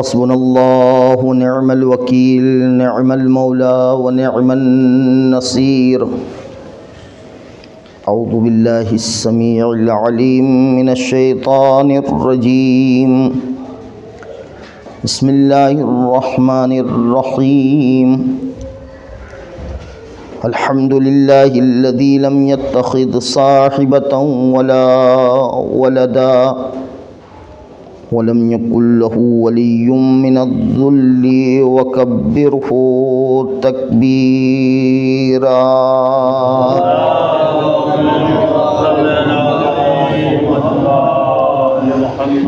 حسبنا الله ونعم الوكيل، نعم المولى ونعم النصير. أعوذ بالله السميع العليم من الشيطان الرجيم. بسم الله الرحمن الرحيم. الحمد لله الذي لم يتخذ صاحبة ولا ولدا ولم يكن له ولي من الذل وكبره تكبيرا.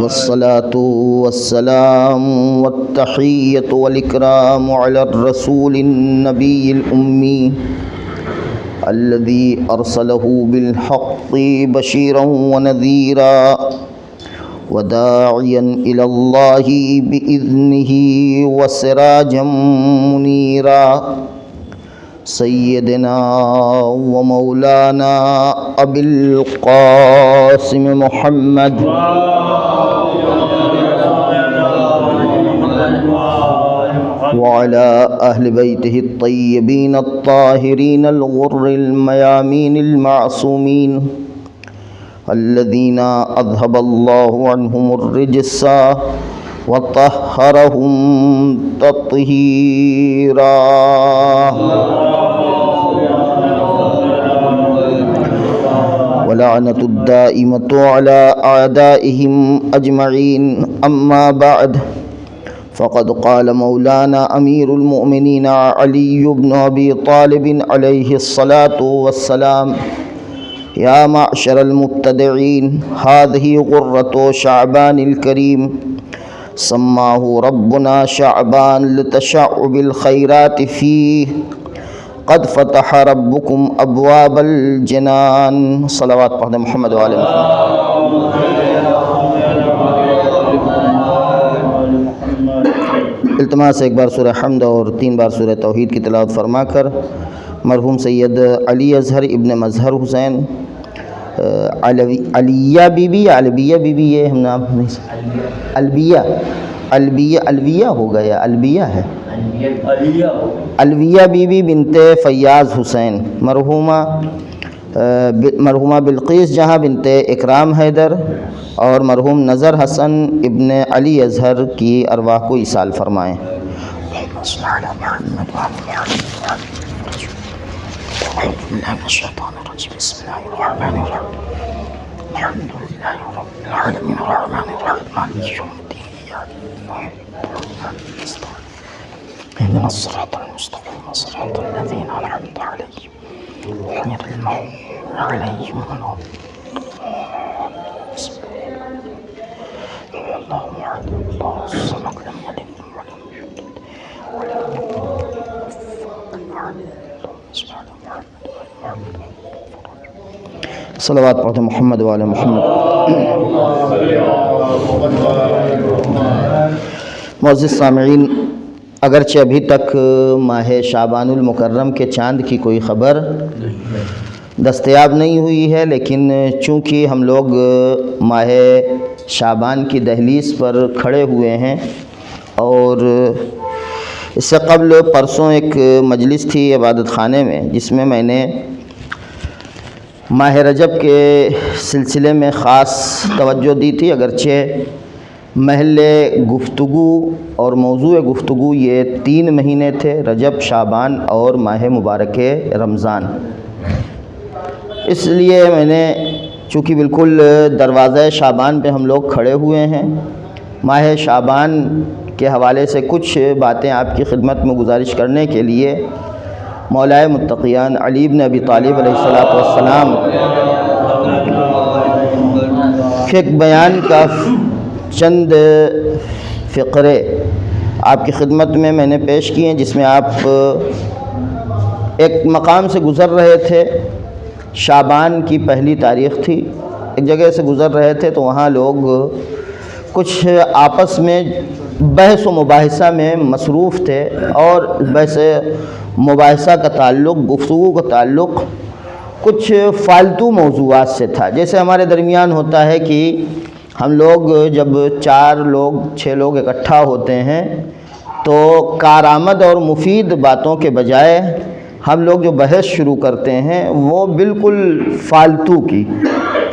والصلاة والسلام والتحية والإكرام على الرسول النبي الأمي الذي أرسله بالحق بشيرا ونذيرا وداعيا إلى الله بإذنه وسراجا منيرا. سيدنا ومولانا أبي القاسم محمد وعلى أهل بيته الطيبين الطاهرين الغر الميامين المعصومين الذين أذهب الله عنهم الرجس وطهرهم تطهيرا. ولعنة الدائمة على أعدائهم أجمعين. أما بعد، فقد قال مولانا أمير المؤمنين علي بن أبي طالب عليه الصلاة والسلام: يا معشر المبتدعين، هذه غرة شعبان الكريم، سماه ربنا شعبان لتشعب الخيرات فيه، قد فتح ربكم أبواب الجنان. صلوات پڑھیں محمد وعلى محمد. التماس ایک بار سورہ حمد اور 3 بار سورہ توحید کی تلاوت فرما کر مرحوم سید علی اظہر ابن مظہر حسین علیہ بی بی یا البیہ بی بی، یہ ہم نام نہیں البیہ ہوگا یا البیہ ہے؟ البیہ بی بی بنت فیاض حسین، مرحومہ بلقیس جہاں بنت اکرام حیدر اور مرحوم نظر حسن ابن علی اظہر کی ارواح کو ایصال فرمائیں. أعوذ بالله من الشيطان الرجيم. بسم الله الرحمن الرحيم. الحمد لله رب العالمين الرحمن الرحيم مالك يوم الدين إياك نعبد وإياك نستعين اهدنا الصراط المستقيم صراط الذين أنعمت عليهم غير المغضوب عليهم ولا الضالين. الله أحد الله الصمد لم يلد ولم يولد ولم يكن له كفوا أحد. صلوات پڑھتے محمد وعلی محمد. معزز سامعین، اگرچہ ابھی تک ماہ شعبان المکرم کے چاند کی کوئی خبر دستیاب نہیں ہوئی ہے، لیکن چونکہ ہم لوگ ماہ شعبان کی دہلیز پر کھڑے ہوئے ہیں اور اس سے قبل پرسوں ایک مجلس تھی عبادت خانے میں جس میں میں نے ماہ رجب کے سلسلے میں خاص توجہ دی تھی. اگرچہ محل گفتگو اور موضوع گفتگو یہ 3 مہینے تھے، رجب، شعبان اور ماہ مبارک رمضان. اس لیے میں نے چونکہ بالکل دروازہ شعبان پہ ہم لوگ کھڑے ہوئے ہیں، ماہ شعبان کے حوالے سے کچھ باتیں آپ کی خدمت میں گزارش کرنے کے لیے مولائے متقیان علی بن ابی طالب علیہ السلام کے ایک بیان کا چند فقرے آپ کی خدمت میں نے پیش کیے ہیں، جس میں آپ ایک مقام سے گزر رہے تھے. شعبان کی پہلی تاریخ تھی، ایک جگہ سے گزر رہے تھے تو وہاں لوگ کچھ آپس میں بحث و مباحثہ میں مصروف تھے، اور بحث مباحثہ کا تعلق، گفتگو کا تعلق کچھ فالتو موضوعات سے تھا. جیسے ہمارے درمیان ہوتا ہے کہ ہم لوگ جب 4 لوگ 6 لوگ اکٹھا ہوتے ہیں تو کارآمد اور مفید باتوں کے بجائے ہم لوگ جو بحث شروع کرتے ہیں وہ بالکل فالتو کی،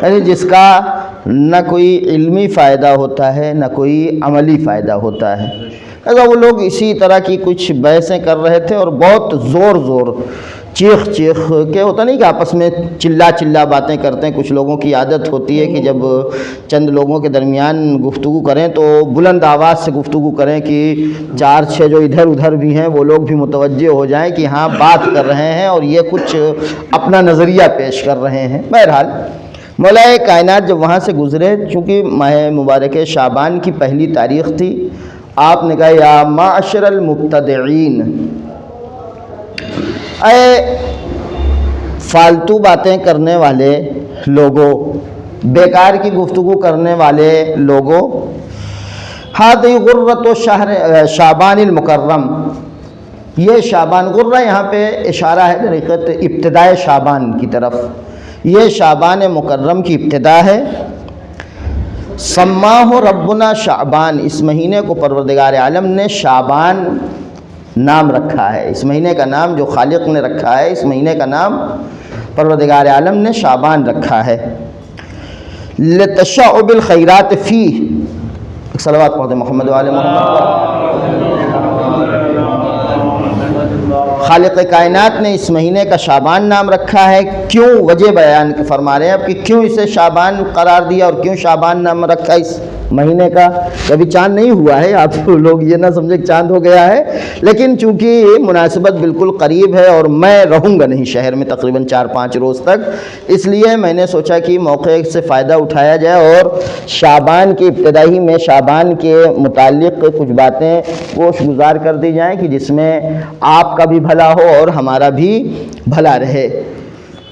یعنی جس کا نہ کوئی علمی فائدہ ہوتا ہے نہ کوئی عملی فائدہ ہوتا ہے۔ ایسا وہ لوگ اسی طرح کی کچھ بحثیں کر رہے تھے اور بہت زور چیخ کے، ہوتا نہیں کہ آپس میں چلا باتیں کرتے ہیں۔ کچھ لوگوں کی عادت ہوتی ہے کہ جب چند لوگوں کے درمیان گفتگو کریں تو بلند آواز سے گفتگو کریں کہ 4-6 جو ادھر بھی ہیں وہ لوگ بھی متوجہ ہو جائیں کہ ہاں بات کر رہے ہیں اور یہ کچھ اپنا نظریہ پیش کر رہے ہیں۔ بہرحال مولا کائنات جب وہاں سے گزرے، چونکہ ماہ مبارک شعبان کی پہلی تاریخ تھی، آپ نے کہا یا معاشر المبتدعین، اے فالتو باتیں کرنے والے لوگوں، بیکار کی گفتگو کرنے والے لوگوں، ہذہ غرۃ شہر شعبان المکرم، یہ شعبان، غرہ یہاں پہ اشارہ ہے درحقیقت ابتدائے شعبان کی طرف، یہ شعبان مکرم کی ابتدا ہے۔ سماہ ربنا شعبان، اس مہینے کو پروردگار عالم نے شعبان نام رکھا ہے۔ اس مہینے کا نام جو خالق نے رکھا ہے، اس مہینے کا نام پروردگار عالم نے شعبان رکھا ہے۔ لتشعب الخیرات فیہ، صلوات پڑھتے محمد و آل محمد۔ خالق کائنات نے اس مہینے کا شعبان نام رکھا ہے، کیوں؟ وجہ بیان فرما رہے ہیں اب کہ کیوں اسے شعبان قرار دیا اور کیوں شعبان نام رکھا اس مہینے کا۔ ابھی چاند نہیں ہوا ہے، آپ لوگ یہ نہ سمجھے کہ چاند ہو گیا ہے، لیکن چونکہ مناسبت بالکل قریب ہے اور میں رہوں گا نہیں شہر میں تقریباً 4-5 روز تک، اس لیے میں نے سوچا کہ موقع سے فائدہ اٹھایا جائے اور شعبان کی ابتدائی میں شعبان کے متعلق کچھ باتیں گوش گزار کر دی جائیں کہ جس میں آپ کا بھی بھلا ہو اور ہمارا بھی بھلا رہے۔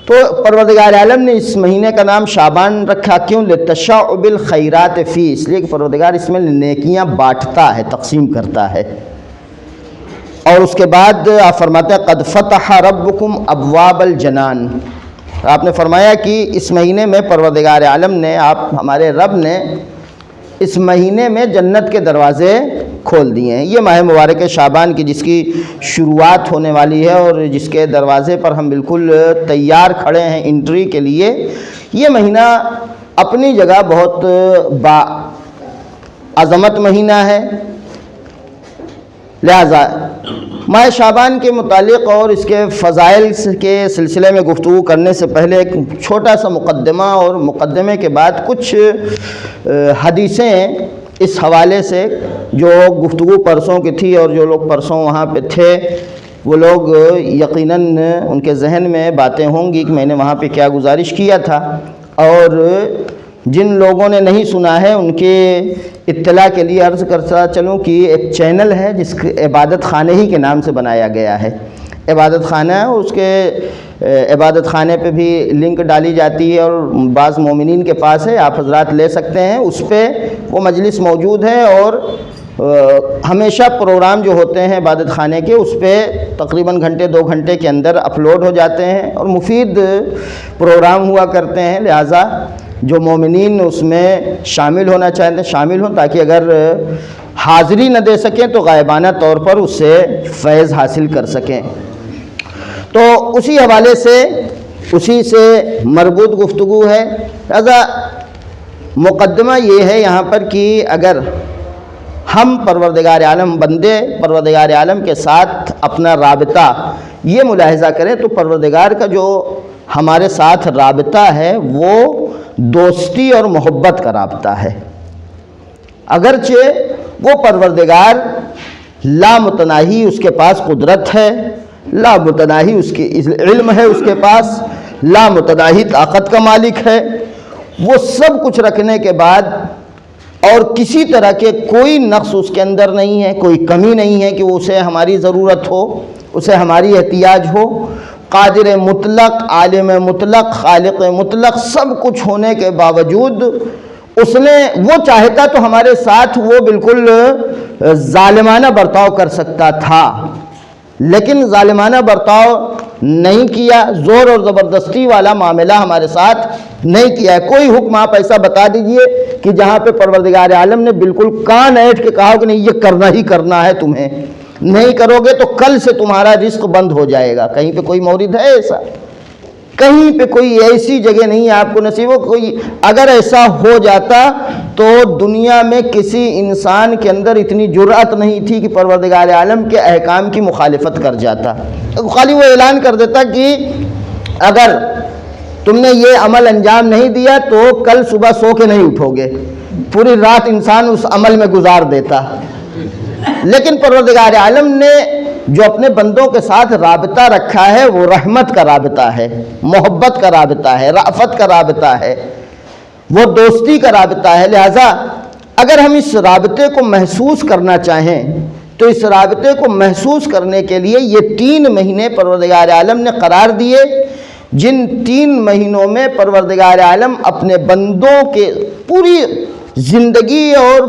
تو پروردگار عالم نے اس مہینے کا نام شعبان رکھا، کیوں؟ لتشعب الخیرات فی، اس لیے کہ پروردگار اس میں نیکیاں بانٹتا ہے، تقسیم کرتا ہے۔ اور اس کے بعد آپ فرماتے ہیں قد فتح ربکم ابواب الجنان، آپ نے فرمایا کہ اس مہینے میں پروردگار عالم نے، آپ ہمارے رب نے اس مہینے میں جنت کے دروازے کھول دیے ہیں۔ یہ ماہ مبارک شعبان کی جس کی شروعات ہونے والی ہے اور جس کے دروازے پر ہم بالکل تیار کھڑے ہیں انٹری کے لیے، یہ مہینہ اپنی جگہ بہت با عظمت مہینہ ہے۔ لہذا ماہ شعبان کے متعلق اور اس کے فضائل کے سلسلے میں گفتگو کرنے سے پہلے ایک چھوٹا سا مقدمہ، اور مقدمے کے بعد کچھ حدیثیں اس حوالے سے جو گفتگو پرسوں کی تھی، اور جو لوگ پرسوں وہاں پہ تھے وہ لوگ یقیناً ان کے ذہن میں باتیں ہوں گی کہ میں نے وہاں پہ کیا گزارش کیا تھا، اور جن لوگوں نے نہیں سنا ہے ان کے اطلاع کے لیے عرض کرتا چلوں کہ ایک چینل ہے جس عبادت خانے ہی کے نام سے بنایا گیا ہے، عبادت خانہ ہے، اس کے عبادت خانے پہ بھی لنک ڈالی جاتی ہے اور بعض مومنین کے پاس ہے، آپ حضرات لے سکتے ہیں، اس پہ وہ مجلس موجود ہے، اور ہمیشہ پروگرام جو ہوتے ہیں عبادت خانے کے اس پہ تقریباً گھنٹے 2 گھنٹے کے اندر اپلوڈ ہو جاتے ہیں اور مفید پروگرام ہوا کرتے ہیں۔ لہٰذا جو مومنین اس میں شامل ہونا چاہتے ہیں شامل ہوں، تاکہ اگر حاضری نہ دے سکیں تو غائبانہ طور پر اس سے فیض حاصل کر سکیں۔ تو اسی حوالے سے اسی سے مربوط گفتگو ہے۔ لہذا مقدمہ یہ ہے یہاں پر کہ اگر ہم پروردگار عالم بندے پروردگار عالم کے ساتھ اپنا رابطہ یہ ملاحظہ کریں تو پروردگار کا جو ہمارے ساتھ رابطہ ہے وہ دوستی اور محبت کا رابطہ ہے۔ اگرچہ وہ پروردگار لامتناہی اس کے پاس قدرت ہے، لامتناہی اس کے علم ہے، اس کے پاس لامتناہی طاقت کا مالک ہے، وہ سب کچھ رکھنے کے بعد اور کسی طرح کے کوئی نقص اس کے اندر نہیں ہے، کوئی کمی نہیں ہے کہ وہ اسے ہماری ضرورت ہو، اسے ہماری احتیاج ہو، قادر مطلق، عالم مطلق، خالق مطلق سب کچھ ہونے کے باوجود اس نے وہ چاہتا تو ہمارے ساتھ وہ بالکل ظالمانہ برتاؤ کر سکتا تھا، لیکن ظالمانہ برتاؤ نہیں کیا، زور اور زبردستی والا معاملہ ہمارے ساتھ نہیں کیا ہے۔ کوئی حکم آپ ایسا بتا دیجئے کہ جہاں پہ پروردگار عالم نے بالکل کان ایٹھ کے کہا کہ نہیں یہ کرنا ہی کرنا ہے تمہیں، نہیں کرو گے تو کل سے تمہارا رزق بند ہو جائے گا۔ کہیں پہ کوئی مورد ہے ایسا؟ کہیں پہ کوئی ایسی جگہ نہیں ہے آپ کو نصیب ہو۔ کوئی اگر ایسا ہو جاتا تو دنیا میں کسی انسان کے اندر اتنی جرأت نہیں تھی کہ پروردگار عالم کے احکام کی مخالفت کر جاتا۔ خالی وہ اعلان کر دیتا کہ اگر تم نے یہ عمل انجام نہیں دیا تو کل صبح سو کے نہیں اٹھو گے، پوری رات انسان اس عمل میں گزار دیتا۔ لیکن پروردگار عالم نے جو اپنے بندوں کے ساتھ رابطہ رکھا ہے وہ رحمت کا رابطہ ہے، محبت کا رابطہ ہے، رأفت کا رابطہ ہے، وہ دوستی کا رابطہ ہے۔ لہٰذا اگر ہم اس رابطے کو محسوس کرنا چاہیں تو اس رابطے کو محسوس کرنے کے لیے یہ 3 مہینے پروردگار عالم نے قرار دیے، جن 3 مہینوں میں پروردگار عالم اپنے بندوں کے پوری زندگی اور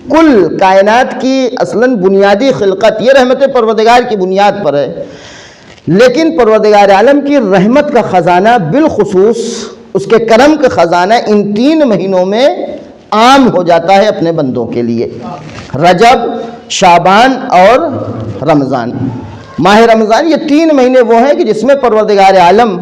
کل کائنات کی اصلاً بنیادی خلقت یہ رحمت پروردگار کی بنیاد پر ہے، لیکن پروردگار عالم کی رحمت کا خزانہ بالخصوص اس کے کرم کا خزانہ ان 3 مہینوں میں عام ہو جاتا ہے اپنے بندوں کے لیے، رجب، شعبان اور رمضان۔ ماہ رمضان یہ 3 مہینے وہ ہیں کہ جس میں پروردگار عالم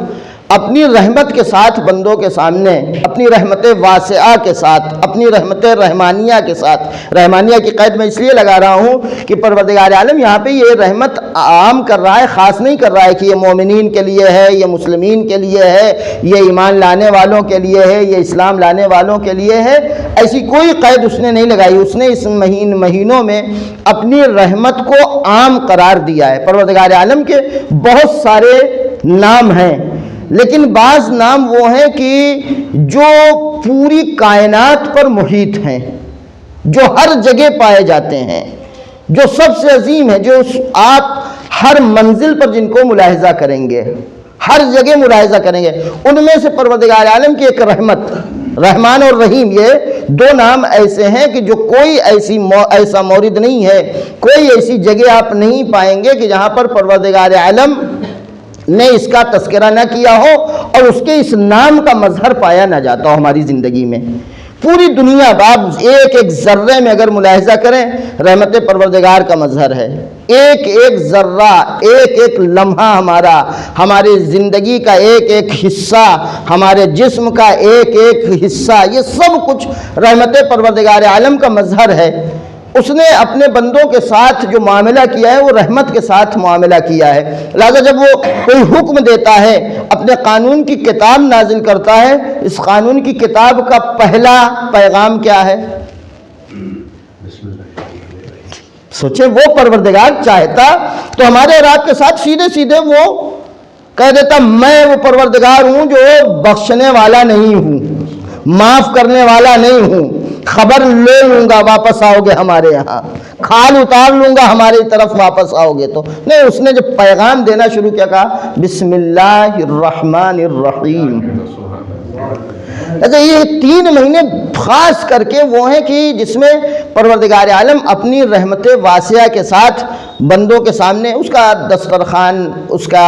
اپنی رحمت کے ساتھ بندوں کے سامنے، اپنی رحمت واسعہ کے ساتھ، اپنی رحمت رحمانیہ کے ساتھ، رحمانیہ کی قید میں اس لیے لگا رہا ہوں کہ پروردگار عالم یہاں پہ یہ رحمت عام کر رہا ہے، خاص نہیں کر رہا ہے کہ یہ مومنین کے لیے ہے، یہ مسلمین کے لیے ہے، یہ ایمان لانے والوں کے لیے ہے، یہ اسلام لانے والوں کے لیے ہے، ایسی کوئی قید اس نے نہیں لگائی۔ اس نے اس مہینوں میں اپنی رحمت کو عام قرار دیا ہے۔ پروردگار عالم کے بہت سارے نام ہیں، لیکن بعض نام وہ ہیں کہ جو پوری کائنات پر محیط ہیں، جو ہر جگہ پائے جاتے ہیں، جو سب سے عظیم ہے، جو آپ ہر منزل پر جن کو ملاحظہ کریں گے، ہر جگہ ملاحظہ کریں گے، ان میں سے پروردگار عالم کی ایک رحمت، رحمان اور رحیم، یہ 2 نام ایسے ہیں کہ جو کوئی ایسا مورد نہیں ہے، کوئی ایسی جگہ آپ نہیں پائیں گے کہ جہاں پر پروردگار عالم نے اس کا تذکرہ نہ کیا ہو اور اس کے اس نام کا مظہر پایا نہ جاتا ہو ہماری زندگی میں۔ پوری دنیا باب ایک ایک ذرے میں اگر ملاحظہ کریں رحمت پروردگار کا مظہر ہے، ایک ایک ذرہ، ایک ایک لمحہ ہماری زندگی کا ایک ایک حصہ، ہمارے جسم کا ایک ایک حصہ، یہ سب کچھ رحمت پروردگار عالم کا مظہر ہے۔ اس نے اپنے بندوں کے ساتھ جو معاملہ کیا ہے وہ رحمت کے ساتھ معاملہ کیا ہے۔ لہذا جب وہ کوئی حکم دیتا ہے، اپنے قانون کی کتاب نازل کرتا ہے، اس قانون کی کتاب کا پہلا پیغام کیا ہے؟ سوچیں، وہ پروردگار چاہتا تو ہمارے اور آپ کے ساتھ سیدھے سیدھے وہ کہہ دیتا میں وہ پروردگار ہوں جو بخشنے والا نہیں ہوں، معاف کرنے والا نہیں ہوں، خبر لے لوں گا واپس آؤ گے ہمارے یہاں، کھال اتار لوں گا ہماری طرف واپس آؤ گے تو نہیں۔ اس نے جب پیغام دینا شروع کیا، کہا بسم اللہ الرحمن الرحیم۔ اچھا، یہ 3 مہینے خاص کر کے وہ ہیں کہ جس میں پروردگار عالم اپنی رحمت واسعہ کے ساتھ بندوں کے سامنے اس کا دسترخوان، اس کا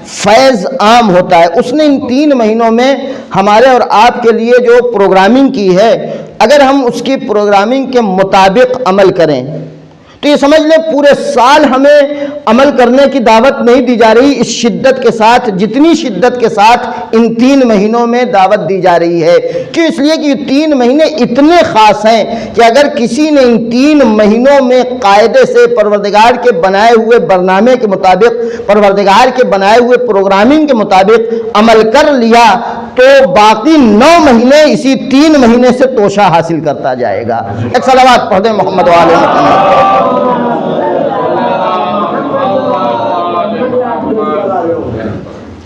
فیض عام ہوتا ہے۔ اس نے ان 3 مہینوں میں ہمارے اور آپ کے لیے جو پروگرامنگ کی ہے، اگر ہم اس کی پروگرامنگ کے مطابق عمل کریں تو یہ سمجھ لیں پورے سال ہمیں عمل کرنے کی دعوت نہیں دی جا رہی اس شدت کے ساتھ جتنی شدت کے ساتھ ان 3 مہینوں میں دعوت دی جا رہی ہے۔ کیوں؟ اس لیے کہ یہ 3 مہینے اتنے خاص ہیں کہ اگر کسی نے ان 3 مہینوں میں قاعدے سے پروردگار کے بنائے ہوئے برنامے کے مطابق، پروردگار کے بنائے ہوئے پروگرامنگ کے مطابق عمل کر لیا تو باقی 9 مہینے اسی 3 مہینے سے توشہ حاصل کرتا جائے گا۔ ایک صلوات پڑھ دیں محمد و آل محمد۔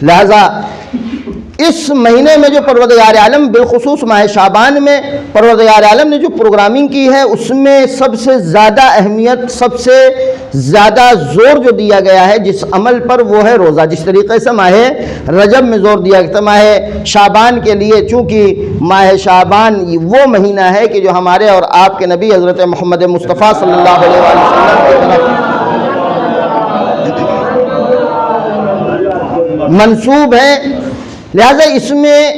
لہذا اس مہینے میں جو پروردگار عالم بالخصوص ماہ شعبان میں پروردگار عالم نے جو پروگرامنگ کی ہے اس میں سب سے زیادہ اہمیت، سب سے زیادہ زور جو دیا گیا ہے جس عمل پر وہ ہے روزہ۔ جس طریقے سے ماہ رجب میں زور دیا گیا تھا ماہ شعبان کے لیے، چونکہ ماہ شعبان وہ مہینہ ہے کہ جو ہمارے اور آپ کے نبی حضرت محمد مصطفیٰ صلی اللہ علیہ وسلم کی طرف منسوب ہے، لہٰذا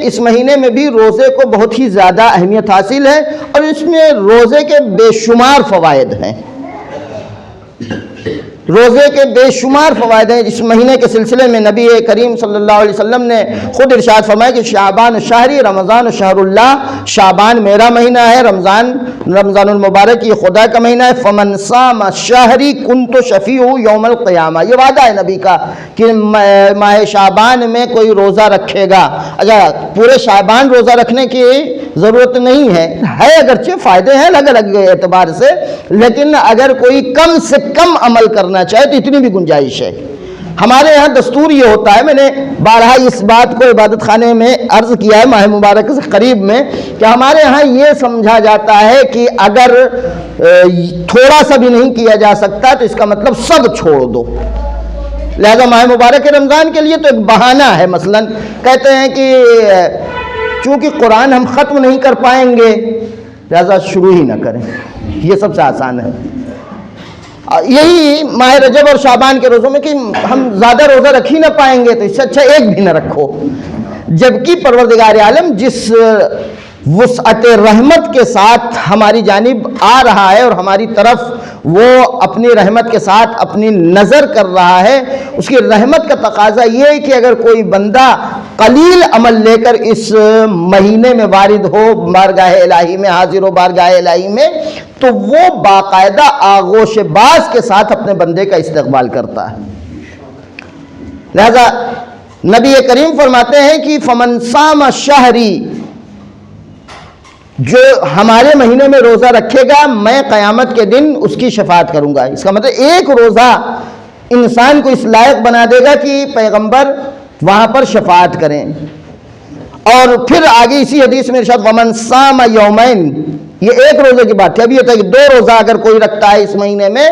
اس مہینے میں بھی روزے کو بہت ہی زیادہ اہمیت حاصل ہے، اور اس میں روزے کے بے شمار فوائد ہیں، روزے کے بے شمار فوائد ہیں۔ اس مہینے کے سلسلے میں نبی کریم صلی اللہ علیہ وسلم نے خود ارشاد فرمایا کہ شعبان شہری رمضان شہر اللہ، شعبان میرا مہینہ ہے، رمضان المبارک یہ خدا کا مہینہ ہے۔ فمن صام شہری کنت شفیع یوم القیامہ، یہ وعدہ ہے نبی کا کہ ماہ شعبان میں کوئی روزہ رکھے گا۔ اگر پورے شعبان روزہ رکھنے کی ضرورت نہیں ہے اگرچہ فائدے ہیں الگ الگ اعتبار سے، لیکن اگر کوئی کم سے کم عمل کرنا چاہے تو اتنی بھی گنجائش ہے۔ ہمارے یہاں دستور یہ ہوتا ہے، میں نے بارہا اس بات کو عبادت خانے میں عرض کیا ہے ماہ مبارک سے قریب میں، کہ ہمارے یہاں یہ سمجھا جاتا ہے کہ اگر تھوڑا سا بھی نہیں کیا جا سکتا تو اس کا مطلب سب چھوڑ دو۔ لہذا ماہ مبارک رمضان کے لیے تو ایک بہانہ ہے، مثلا کہتے ہیں کہ چونکہ قرآن ہم ختم نہیں کر پائیں گے لہذا شروع ہی نہ کریں، یہ سب سے آسان ہے۔ یہی ماہ رجب اور شعبان کے روزوں میں کہ ہم زیادہ روزہ رکھ ہی نہ پائیں گے تو اس سے اچھا ایک بھی نہ رکھو، جبکہ پروردگار عالم جس وسعت رحمت کے ساتھ ہماری جانب آ رہا ہے اور ہماری طرف وہ اپنی رحمت کے ساتھ اپنی نظر کر رہا ہے، اس کی رحمت کا تقاضا یہ ہے کہ اگر کوئی بندہ قلیل عمل لے کر اس مہینے میں وارد ہو، بارگاہ الہی میں حاضر ہو، بارگاہ الہی میں، تو وہ باقاعدہ آغوش باز کے ساتھ اپنے بندے کا استقبال کرتا ہے۔ لہذا نبی کریم فرماتے ہیں کہ فمن صام شہری، جو ہمارے مہینے میں روزہ رکھے گا میں قیامت کے دن اس کی شفاعت کروں گا۔ اس کا مطلب ایک روزہ انسان کو اس لائق بنا دے گا کہ پیغمبر وہاں پر شفاعت کریں۔ اور پھر آگے اسی حدیث میں ارشاد ومن صام یومین، یہ ایک روزے کی بات ہے۔ ابھی ہوتا ہے کہ دو روزہ اگر کوئی رکھتا ہے اس مہینے میں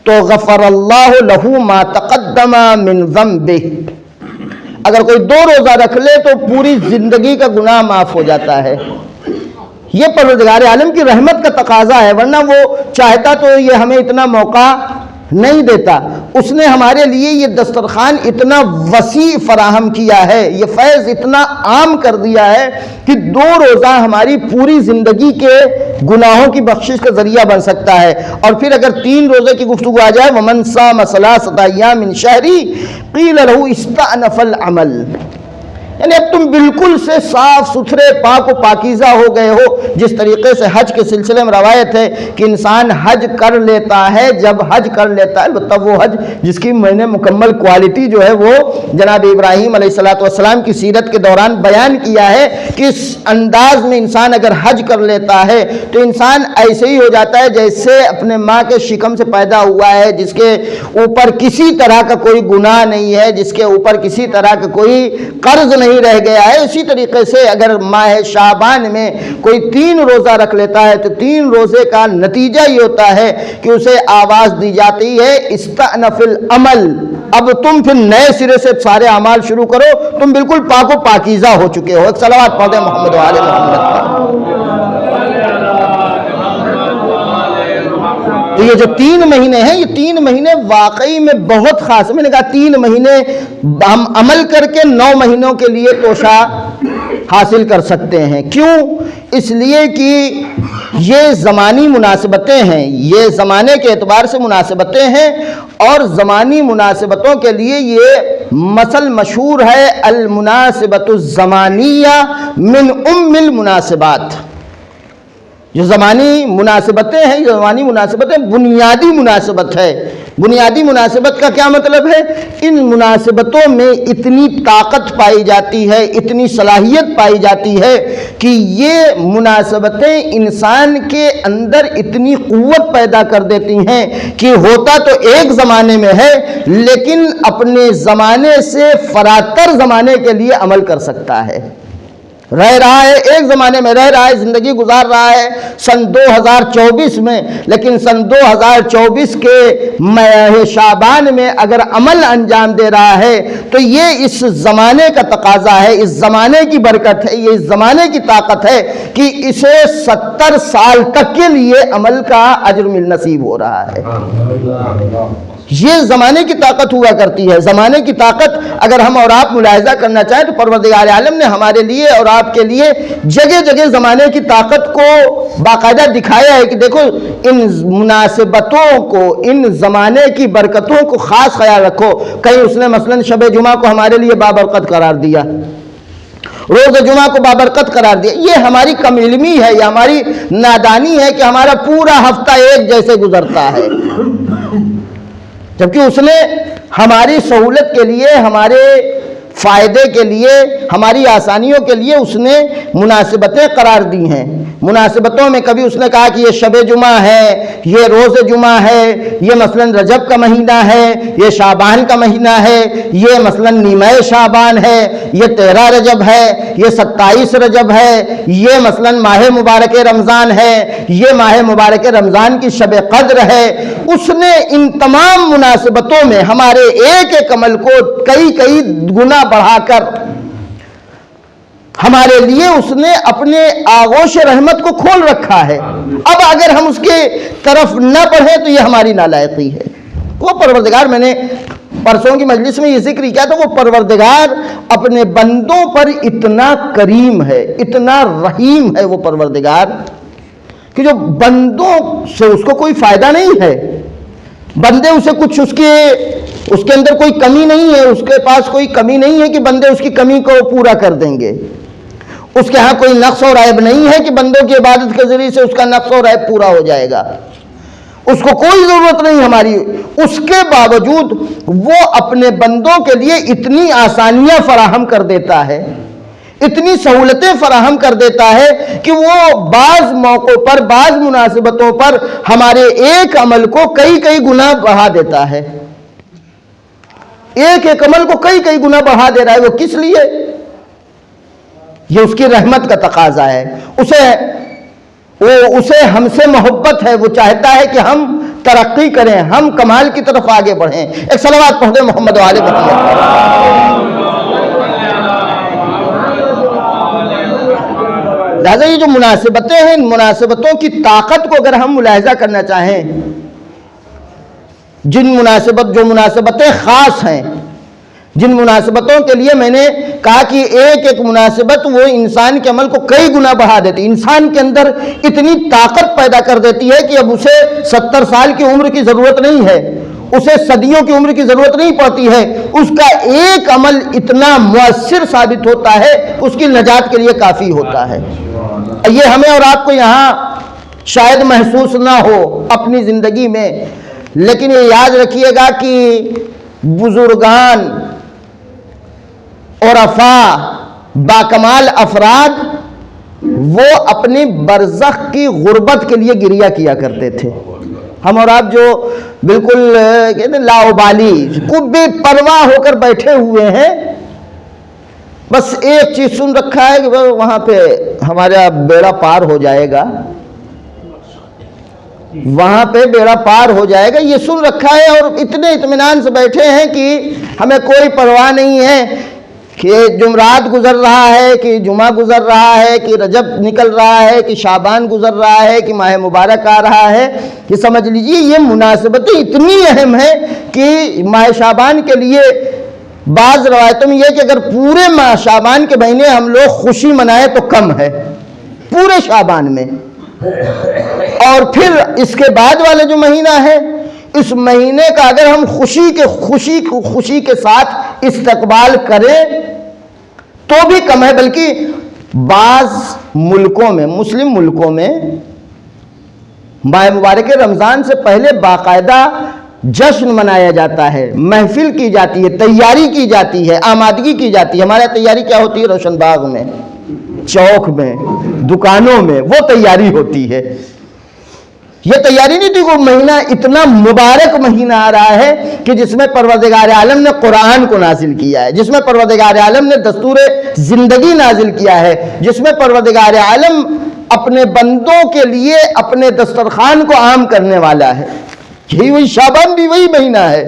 تو غفر اللہ لہ ما تقدم من ذنبہ، اگر کوئی دو روزہ رکھ لے تو پوری زندگی کا گناہ معاف ہو جاتا ہے۔ یہ پروردگار عالم کی رحمت کا تقاضا ہے، ورنہ وہ چاہتا تو یہ ہمیں اتنا موقع نہیں دیتا۔ اس نے ہمارے لیے یہ دسترخوان اتنا وسیع فراہم کیا ہے، یہ فیض اتنا عام کر دیا ہے کہ دو روزہ ہماری پوری زندگی کے گناہوں کی بخشش کا ذریعہ بن سکتا ہے۔ اور پھر اگر تین روزے کی گفتگو آ جائے وَمَنْ صَامَ ثَلَاثَةَ أَيَّامٍ مِنْ شَهْرِهِ قِيلَ لَهُ اسْتَأْنَفَ الْعَمَلَ، یعنی اب تم بالکل سے صاف ستھرے پاک و پاکیزہ ہو گئے ہو۔ جس طریقے سے حج کے سلسلے میں روایت ہے کہ انسان حج کر لیتا ہے، جب حج کر لیتا ہے البتہ وہ حج جس کی میں نے مکمل کوالٹی جو ہے وہ جناب ابراہیم علیہ السلام کی سیرت کے دوران بیان کیا ہے کہ اس انداز میں انسان اگر حج کر لیتا ہے تو انسان ایسے ہی ہو جاتا ہے جیسے اپنے ماں کے شکم سے پیدا ہوا ہے، جس کے اوپر کسی طرح کا کوئی گناہ نہیں ہے، جس کے اوپر کسی طرح کا کوئی قرض نہیں رہ گیا ہے۔ اسی طریقے سے اگر ماہ شعبان میں کوئی تین روزہ رکھ لیتا ہے تو تین روزے کا نتیجہ یہ ہوتا ہے کہ اسے آواز دی جاتی ہے استأنف العمل، اب تم پھر نئے سرے سے سارے اعمال شروع کرو، تم بالکل پاک و پاکیزہ ہو چکے ہو۔ ایک صلوات پڑھیں محمد و آل محمد۔ تو یہ جو 3 مہینے ہیں، یہ 3 مہینے واقعی میں بہت خاص، میں نے کہا 3 مہینے ہم عمل کر کے 9 مہینوں کے لیے توشہ حاصل کر سکتے ہیں۔ کیوں؟ اس لیے کہ یہ زمانی مناسبتیں ہیں، یہ زمانے کے اعتبار سے مناسبتیں ہیں، اور زمانی مناسبتوں کے لیے یہ مثل مشہور ہے المناسبت الزمانیہ من ام المناسبات۔ جو زمانی مناسبتیں ہیں، یہ زمانی مناسبتیں بنیادی مناسبت ہے۔ بنیادی مناسبت کا کیا مطلب ہے؟ ان مناسبتوں میں اتنی طاقت پائی جاتی ہے، اتنی صلاحیت پائی جاتی ہے کہ یہ مناسبتیں انسان کے اندر اتنی قوت پیدا کر دیتی ہیں کہ ہوتا تو ایک زمانے میں ہے لیکن اپنے زمانے سے فراتر زمانے کے لیے عمل کر سکتا ہے۔ رہ رہا ہے، ایک زمانے میں رہ رہا ہے، زندگی گزار رہا ہے سن 2024 میں، لیکن سن 2024 کے شعبان میں اگر عمل انجام دے رہا ہے تو یہ اس زمانے کا تقاضا ہے، اس زمانے کی برکت ہے، یہ اس زمانے کی طاقت ہے کہ اسے 70 سال تک کے لیے عمل کا اجر مل نصیب ہو رہا ہے۔ یہ زمانے کی طاقت ہوا کرتی ہے۔ زمانے کی طاقت اگر ہم اور آپ ملاحظہ کرنا چاہیں تو پروردگار عالم نے ہمارے لیے اور آپ کے لیے جگہ جگہ زمانے کی طاقت کو باقاعدہ دکھایا ہے کہ دیکھو ان مناسبتوں کو، ان زمانے کی برکتوں کو خاص خیال رکھو۔ کہیں اس نے مثلا شب جمعہ کو ہمارے لیے بابرکت قرار دیا، روز جمعہ کو بابرکت قرار دیا۔ یہ ہماری کم علمی ہے، یہ ہماری نادانی ہے کہ ہمارا پورا ہفتہ ایک جیسے گزرتا ہے، جبکہ اس نے ہماری سہولت کے لیے، ہمارے فائدے کے لیے، ہماری آسانیوں کے لیے اس نے مناسبتیں قرار دی ہیں۔ مناسبتوں میں کبھی اس نے کہا کہ یہ شب جمعہ ہے، یہ روز جمعہ ہے، یہ مثلا رجب کا مہینہ ہے، یہ شعبان کا مہینہ ہے، یہ مثلا نیمہ شعبان ہے، یہ 13 رجب ہے، یہ 27 رجب ہے، یہ مثلا ماہ مبارک رمضان ہے، یہ ماہ مبارک رمضان کی شب قدر ہے۔ اس نے ان تمام مناسبتوں میں ہمارے ایک ایک عمل کو کئی کئی گنا بڑھا کر ہمارے لیے اس نے اپنے آغوش رحمت کو کھول رکھا ہے۔ اب اگر ہم اس کے طرف نہ بڑھیں تو یہ ہماری نالائقی ہے۔ وہ پروردگار، میں نے پرسوں کی مجلس میں یہ ذکر کیا تھا، وہ پروردگار اپنے بندوں پر اتنا کریم ہے، اتنا رحیم ہے وہ پروردگار کہ جو بندوں سے اس کو کوئی فائدہ نہیں ہے، بندے اسے کچھ اس کے اندر کوئی کمی نہیں ہے، اس کے پاس کوئی کمی نہیں ہے کہ بندے اس کی کمی کو پورا کر دیں گے، اس کے ہاں کوئی نقص اور عیب نہیں ہے کہ بندوں کی عبادت کے ذریعے سے اس کا نقص اور عیب پورا ہو جائے گا، اس کو کوئی ضرورت نہیں ہماری۔ اس کے باوجود وہ اپنے بندوں کے لیے اتنی آسانیاں فراہم کر دیتا ہے، اتنی سہولتیں فراہم کر دیتا ہے کہ وہ بعض موقعوں پر، بعض مناسبتوں پر ہمارے ایک عمل کو کئی کئی گنا بڑھا دیتا ہے، ایک ایک عمل کو کئی کئی گنا بڑھا دے رہا ہے۔ وہ کس لیے؟ یہ اس کی رحمت کا تقاضا ہے، اسے ہم سے محبت ہے، وہ چاہتا ہے کہ ہم ترقی کریں، ہم کمال کی طرف آگے بڑھیں۔ ایک صلوات پڑھ دیں محمد و آل محمد۔ لہذا یہ جو مناسبتیں ہیں، ان مناسبتوں کی طاقت کو اگر ہم ملاحظہ کرنا چاہیں، جو مناسبتیں خاص ہیں، جن مناسبتوں کے لیے میں نے کہا کہ ایک ایک مناسبت وہ انسان کے عمل کو کئی گنا بڑھا دیتی، انسان کے اندر اتنی طاقت پیدا کر دیتی ہے کہ اب اسے 70 سال کی عمر کی ضرورت نہیں ہے، اسے صدیوں کی عمر کی ضرورت نہیں پڑتی ہے، اس کا ایک عمل اتنا مؤثر ثابت ہوتا ہے، اس کی نجات کے لیے کافی ہوتا ہے۔ یہ ہمیں اور آپ کو یہاں شاید محسوس نہ ہو اپنی زندگی میں، لیکن یہ یاد رکھیے گا کہ بزرگان، عرفاء، باکمال افراد وہ اپنی برزخ کی غربت کے لیے گریہ کیا کرتے تھے۔ ہم اور آپ جو بالکل لاؤبالی، کو بے پرواہ ہو کر بیٹھے ہوئے ہیں، بس ایک چیز سن رکھا ہے کہ وہاں پہ ہمارا بیڑا پار ہو جائے گا، وہاں پہ بیڑا پار ہو جائے گا، یہ سن رکھا ہے، اور اتنے اطمینان سے بیٹھے ہیں کہ ہمیں کوئی پرواہ نہیں ہے کہ جمعرات گزر رہا ہے، کہ جمعہ گزر رہا ہے، کہ رجب نکل رہا ہے، کہ شعبان گزر رہا ہے، کہ ماہ مبارک آ رہا ہے۔ یہ سمجھ لیجیے یہ مناسبتیں اتنی اہم ہیں کہ ماہ شعبان کے لیے بعض روایتوں میں یہ کہ اگر پورے ماہ شعبان کے مہینے ہم لوگ خوشی منائیں تو کم ہے، پورے شعبان میں، اور پھر اس کے بعد والے جو مہینہ ہے، اس مہینے کا اگر ہم خوشی کے ساتھ استقبال کریں تو بھی کم ہے، بلکہ بعض ملکوں میں، مسلم ملکوں میں ماہ مبارک رمضان سے پہلے باقاعدہ جشن منایا جاتا ہے، محفل کی جاتی ہے، تیاری کی جاتی ہے، آمادگی کی جاتی ہے۔ ہمارے تیاری کیا ہوتی ہے؟ روشن باغ میں، چوک میں، دکانوں میں وہ تیاری ہوتی ہے۔ یہ تیاری نہیں تھی کہ مہینہ اتنا مبارک مہینہ آ رہا ہے کہ جس میں پروردگار عالم نے قرآن کو نازل کیا ہے، جس میں پروردگار عالم نے دستور زندگی نازل کیا ہے، جس میں پروردگار عالم اپنے بندوں کے لیے اپنے دسترخوان کو عام کرنے والا ہے۔ یہی وہی شعبان بھی وہی مہینہ ہے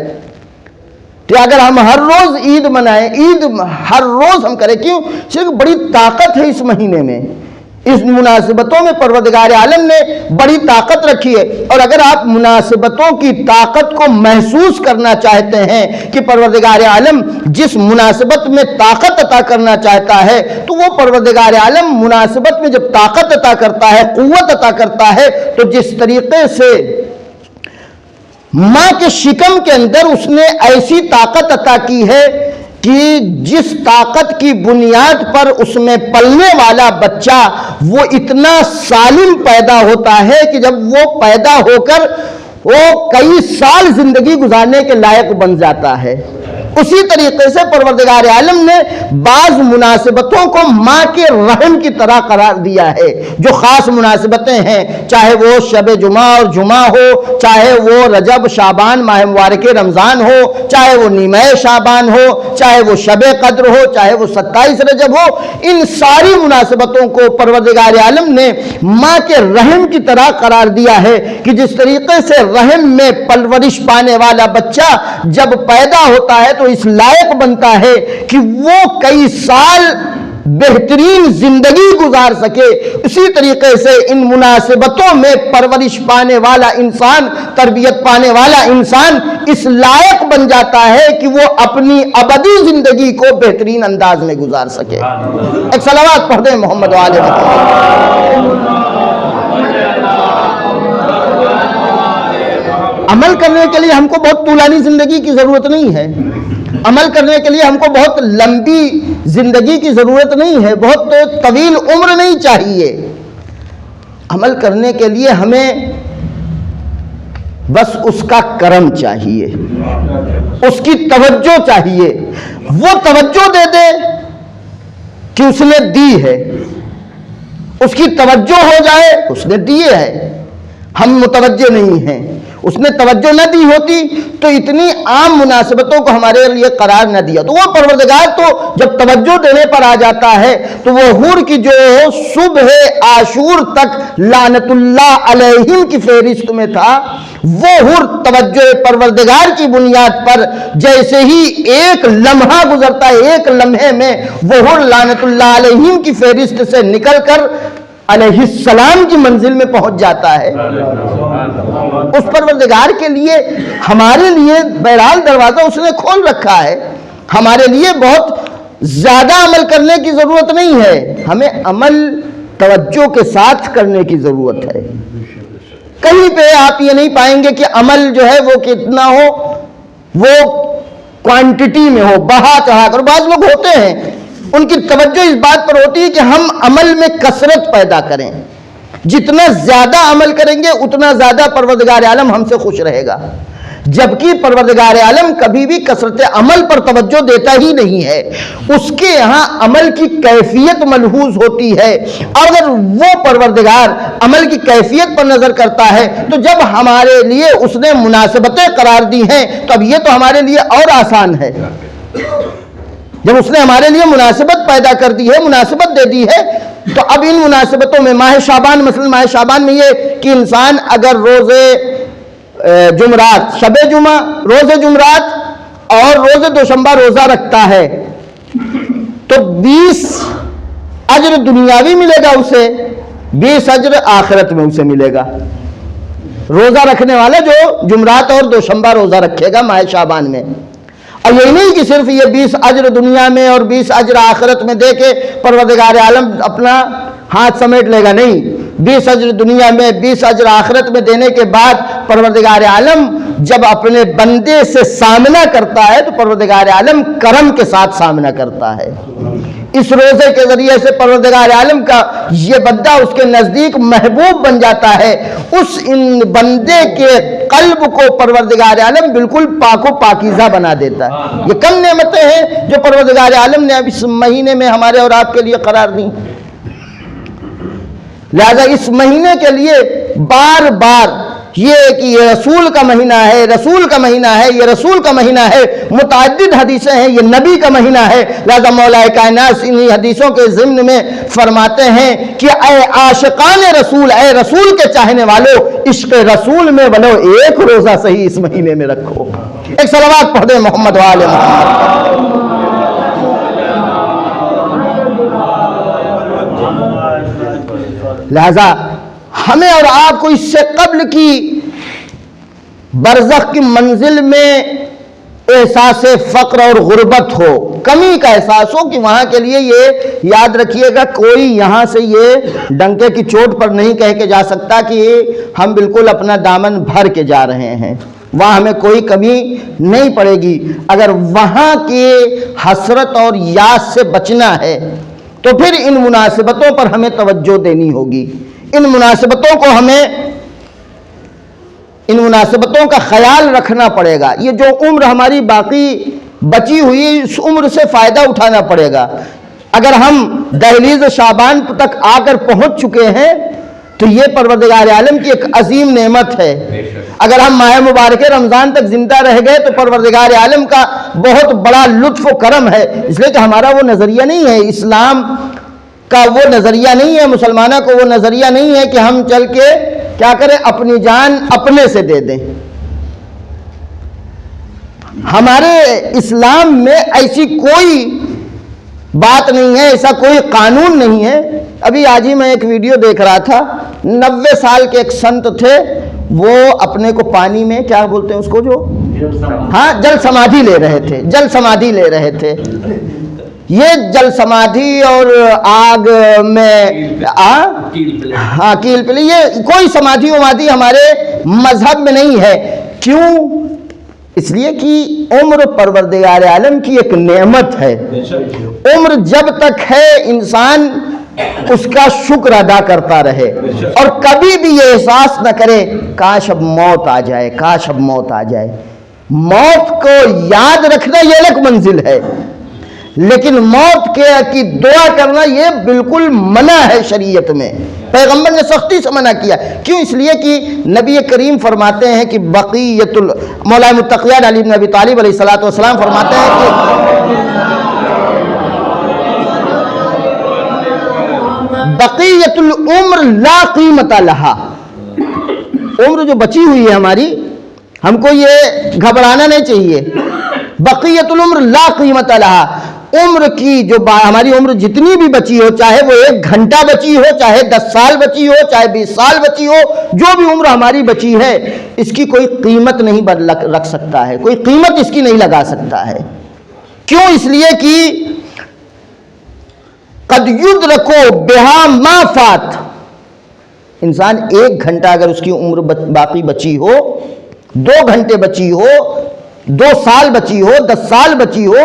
کہ اگر ہم ہر روز عید منائیں، عید ہر روز ہم کریں، کیوں؟ صرف بڑی طاقت ہے اس مہینے میں، اس مناسبتوں میں پروردگار عالم نے بڑی طاقت رکھی ہے۔ اور اگر آپ مناسبتوں کی طاقت کو محسوس کرنا چاہتے ہیں کہ پروردگار عالم جس مناسبت میں طاقت عطا کرنا چاہتا ہے، تو وہ پروردگار عالم مناسبت میں جب طاقت عطا کرتا ہے، قوت عطا کرتا ہے، تو جس طریقے سے ماں کے شکم کے اندر اس نے ایسی طاقت عطا کی ہے کہ جس طاقت کی بنیاد پر اس میں پلنے والا بچہ وہ اتنا سالم پیدا ہوتا ہے کہ جب وہ پیدا ہو کر وہ کئی سال زندگی گزارنے کے لائق بن جاتا ہے، اسی طریقے سے پروردگار عالم نے بعض مناسبتوں کو ماں کے رحم کی طرح قرار دیا ہے۔ جو خاص مناسبتیں ہیں، چاہے وہ شب جمعہ اور جمعہ ہو، چاہے وہ رجب شعبان ماہ مبارک رمضان ہو، چاہے وہ نیمہ شعبان ہو، چاہے وہ شب قدر ہو، چاہے وہ 27 رجب ہو، ان ساری مناسبتوں کو پروردگار عالم نے ماں کے رحم کی طرح قرار دیا ہے کہ جس طریقے سے رحم میں پرورش پانے والا بچہ جب پیدا ہوتا ہے تو اس لائق بنتا ہے کہ وہ کئی سال بہترین زندگی گزار سکے، اسی طریقے سے ان مناسبتوں میں پرورش پانے والا انسان، تربیت پانے والا انسان اس لائق بن جاتا ہے کہ وہ اپنی ابدی زندگی کو بہترین انداز میں گزار سکے۔ ایک صلوات پڑھ دیں محمد و آل محمد۔ عمل کرنے کے لیے ہم کو بہت طولانی زندگی کی ضرورت نہیں ہے، عمل کرنے کے لیے ہم کو بہت لمبی زندگی کی ضرورت نہیں ہے، بہت طویل عمر نہیں چاہیے۔ عمل کرنے کے لیے ہمیں بس اس کا کرم چاہیے، اس کی توجہ چاہیے، وہ توجہ دے دے کہ اس نے دی ہے، اس کی توجہ ہو جائے اس نے دیے ہے، ہم متوجہ نہیں ہیں۔ اس نے توجہ نہ دی ہوتی تو اتنی عام مناسبتوں کو ہمارے لیے قرار نہ دیا، تو وہ پروردگار تو جب توجہ دینے پر آ جاتا ہے تو وہ حور کی جو صبح عاشور تک لعنت اللہ علیہم کی فہرست میں تھا، وہ حور توجہ پروردگار کی بنیاد پر جیسے ہی ایک لمحہ گزرتا ہے، ایک لمحے میں وہ حور لعنت اللہ علیہم کی فہرست سے نکل کر علیہ السلام کی منزل میں پہنچ جاتا ہے۔ اس پروردگار کے لیے ہمارے لیے بہرحال دروازہ اس نے کھول رکھا ہے، ہمارے لیے بہت زیادہ عمل کرنے کی ضرورت نہیں ہے، ہمیں عمل توجہ کے ساتھ کرنے کی ضرورت ہے۔ کہیں پہ آپ یہ نہیں پائیں گے کہ عمل جو ہے وہ کتنا ہو، وہ کوانٹٹی میں ہو، بہا چڑھا کر۔ بعض لوگ ہوتے ہیں ان کی توجہ اس بات پر ہوتی ہے کہ ہم عمل میں کثرت پیدا کریں، جتنا زیادہ عمل کریں گے اتنا زیادہ پروردگار عالم ہم سے خوش رہے گا، جبکہ پروردگار عالم کبھی بھی کثرت عمل پر توجہ دیتا ہی نہیں ہے، اس کے یہاں عمل کی کیفیت ملحوظ ہوتی ہے۔ اگر وہ پروردگار عمل کی کیفیت پر نظر کرتا ہے تو جب ہمارے لیے اس نے مناسبتیں قرار دی ہیں تو اب یہ تو ہمارے لیے اور آسان ہے۔ جب اس نے ہمارے لیے مناسبت پیدا کر دی ہے، مناسبت دے دی ہے، تو اب ان مناسبتوں میں ماہ شعبان، مثلا ماہ شعبان میں یہ کہ انسان اگر روزے جمعرات، شب جمعہ، روزے جمعرات اور روزے دوشنبہ روزہ رکھتا ہے تو 20 اجر دنیاوی ملے گا اسے، 20 اجر آخرت میں اسے ملے گا۔ روزہ رکھنے والا جو جمعرات اور دوشنبہ روزہ رکھے گا ماہ شعبان میں، اور یہی نہیں کہ صرف یہ 20 اجر دنیا میں اور 20 اجر آخرت میں دے کے پروردگار عالم اپنا ہاتھ سمیٹ لے گا، نہیں، 20 اجر دنیا میں 20 اجر آخرت میں دینے کے بعد پروردگار عالم جب اپنے بندے سے سامنا کرتا ہے تو پروردگار عالم کرم کے ساتھ سامنا کرتا ہے۔ اس روزے کے ذریعے سے پروردگار عالم کا یہ بندہ اس کے نزدیک محبوب بن جاتا ہے، اس ان بندے کے قلب کو پروردگار عالم بالکل پاک و پاکیزہ بنا دیتا ہے۔ یہ کم نعمتیں ہیں جو پروردگار عالم نے اب اس مہینے میں ہمارے اور آپ کے لیے قرار دی، لہذا اس مہینے کے لیے بار بار یہ کہ یہ رسول کا مہینہ ہے، رسول کا مہینہ ہے، یہ رسول کا مہینہ ہے، متعدد حدیثیں ہیں یہ نبی کا مہینہ ہے۔ لہذا مولا کائنات انہی حدیثوں کے ضمن میں فرماتے ہیں کہ اے عاشقان رسول، اے رسول کے چاہنے والوں، عشق رسول میں ولو ایک روزہ صحیح اس مہینے میں رکھو۔ ایک صلوات پڑھ دیں محمد و آل محمد۔ لہذا ہمیں اور آپ کو اس سے قبل کی برزخ کی منزل میں احساس فقر اور غربت ہو، کمی کا احساس ہو، کہ وہاں کے لیے یہ یاد رکھیے گا کوئی یہاں سے یہ ڈنکے کی چوٹ پر نہیں کہہ کے جا سکتا کہ ہم بالکل اپنا دامن بھر کے جا رہے ہیں، وہاں ہمیں کوئی کمی نہیں پڑے گی۔ اگر وہاں کے حسرت اور یاس سے بچنا ہے تو پھر ان مناسبتوں پر ہمیں توجہ دینی ہوگی، ان مناسبتوں کو ہمیں، ان مناسبتوں کا خیال رکھنا پڑے گا۔ یہ جو عمر ہماری باقی بچی ہوئی اس عمر سے فائدہ اٹھانا پڑے گا۔ اگر ہم دہلیز شعبان تک آ کر پہنچ چکے ہیں تو یہ پروردگار عالم کی ایک عظیم نعمت ہے۔ اگر ہم ماہ مبارک رمضان تک زندہ رہ گئے تو پروردگار عالم کا بہت بڑا لطف و کرم ہے، اس لیے کہ ہمارا وہ نظریہ نہیں ہے، اسلام کا وہ نظریہ نہیں ہے، مسلمانوں کو وہ نظریہ نہیں ہے کہ ہم چل کے کیا کریں، اپنی جان اپنے سے دے دیں۔ ہمارے اسلام میں ایسی کوئی بات نہیں ہے، ایسا کوئی قانون نہیں ہے۔ ابھی آج ہی میں ایک ویڈیو دیکھ رہا تھا، 90 سال کے ایک سنت تھے، وہ اپنے کو پانی میں کیا بولتے ہیں اس کو، جو ہاں جل سمادھی لے رہے تھے، جل سمادھی لے رہے تھے۔ یہ جل سمادھی اور آگ میں ہاں کیل پلی، یہ کوئی سمادھی ومادھی ہمارے مذہب میں نہیں ہے۔ کیوں؟ اس لیے کہ عمر پروردگار عالم کی ایک نعمت ہے۔ عمر جب تک ہے انسان اس کا شکر ادا کرتا رہے اور کبھی بھی یہ احساس نہ کرے کاش اب موت آ جائے، کاش اب موت آ جائے۔ موت کو یاد رکھنا یہ الگ منزل ہے، لیکن موت کی دعا کرنا یہ بالکل منع ہے شریعت میں، پیغمبر نے سختی سے منع کیا۔ کیوں؟ اس لیے کہ نبی کریم فرماتے ہیں کہ بقیت مولا متقیان علی بن ابی طالب علیہ السلام فرماتے ہیں کہ بقیت العمر لا قیمت لہا، عمر جو بچی ہوئی ہے ہماری، ہم کو یہ گھبرانا نہیں چاہیے۔ بقیت العمر لا قیمت لہا، عمر کی جو ہماری عمر جتنی بھی بچی ہو، چاہے وہ 1 گھنٹہ بچی ہو، چاہے 10 سال بچی ہو، چاہے 20 سال بچی ہو، جو بھی عمر ہماری بچی ہے اس کی کوئی قیمت نہیں رکھ سکتا ہے، کوئی قیمت اس کی نہیں لگا سکتا ہے۔ کیوں؟ اس لیے کہ قد یدرکو بہا ما فات، انسان 1 گھنٹہ اگر اس کی عمر باقی بچی ہو، 2 گھنٹے بچی ہو، 2 سال بچی ہو، 10 سال بچی ہو،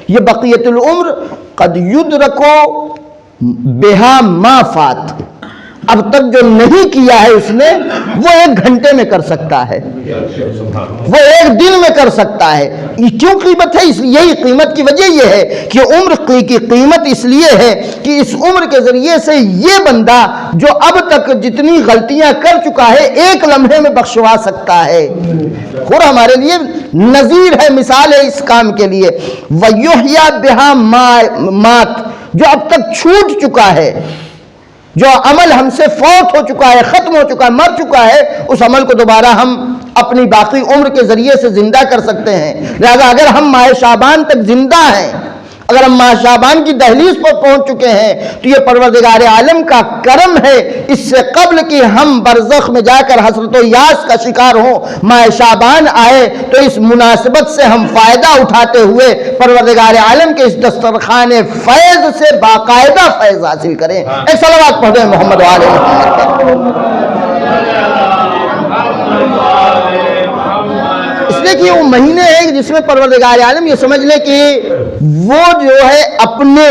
یہ بقیت العمر قد یدرکو بہا ما فات، اب تک جو نہیں کیا ہے اس نے وہ 1 گھنٹے میں کر سکتا ہے، وہ 1 دن میں کر سکتا ہے۔ یہ کیوں قیمت ہے؟ یہی قیمت کی وجہ یہ ہے کہ عمر کی قیمت اس لیے ہے کہ اس عمر کے ذریعے سے یہ بندہ جو اب تک جتنی غلطیاں کر چکا ہے 1 لمحے میں بخشوا سکتا ہے۔ اور ہمارے لیے نظیر ہے، مثال ہے اس کام کے لیے۔ وَيُحْيَا بِهَا مَات، جو اب تک چھوٹ چکا ہے، جو عمل ہم سے فوت ہو چکا ہے، ختم ہو چکا ہے، مر چکا ہے، اس عمل کو دوبارہ ہم اپنی باقی عمر کے ذریعے سے زندہ کر سکتے ہیں۔ لہذا اگر ہم ماہ شعبان تک زندہ ہیں، اگر ہم ماہ شعبان کی دہلیز پر پہنچ چکے ہیں تو یہ پروردگار عالم کا کرم ہے۔ اس سے قبل کہ ہم برزخ میں جا کر حسرت و یاس کا شکار ہوں، ماہ شعبان آئے تو اس مناسبت سے ہم فائدہ اٹھاتے ہوئے پروردگار عالم کے اس دسترخوان فیض سے باقاعدہ فیض حاصل کریں۔ ایک صلوات پڑھ دیں محمد و آل محمد۔ اس لیے کہ وہ مہینے ہیں جس میں پروردگار عالم یہ سمجھ لے کہ وہ جو ہے اپنے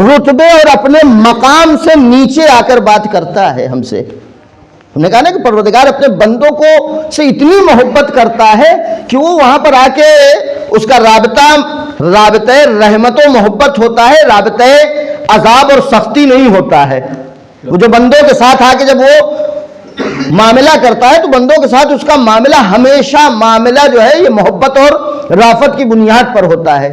رتبے اور اپنے مقام سے نیچے آ کر بات کرتا ہے ہم سے۔ ہم نے کہا نا کہ پروردگار اپنے بندوں کو سے اتنی محبت کرتا ہے کہ وہ وہاں پر آ کے اس کا رابطہ رحمت و محبت ہوتا ہے، رابطہ عذاب اور سختی نہیں ہوتا ہے۔ وہ جو بندوں کے ساتھ آ کے جب وہ معاملہ کرتا ہے تو بندوں کے ساتھ اس کا معاملہ ہمیشہ معاملہ جو ہے یہ محبت اور رافت کی بنیاد پر ہوتا ہے۔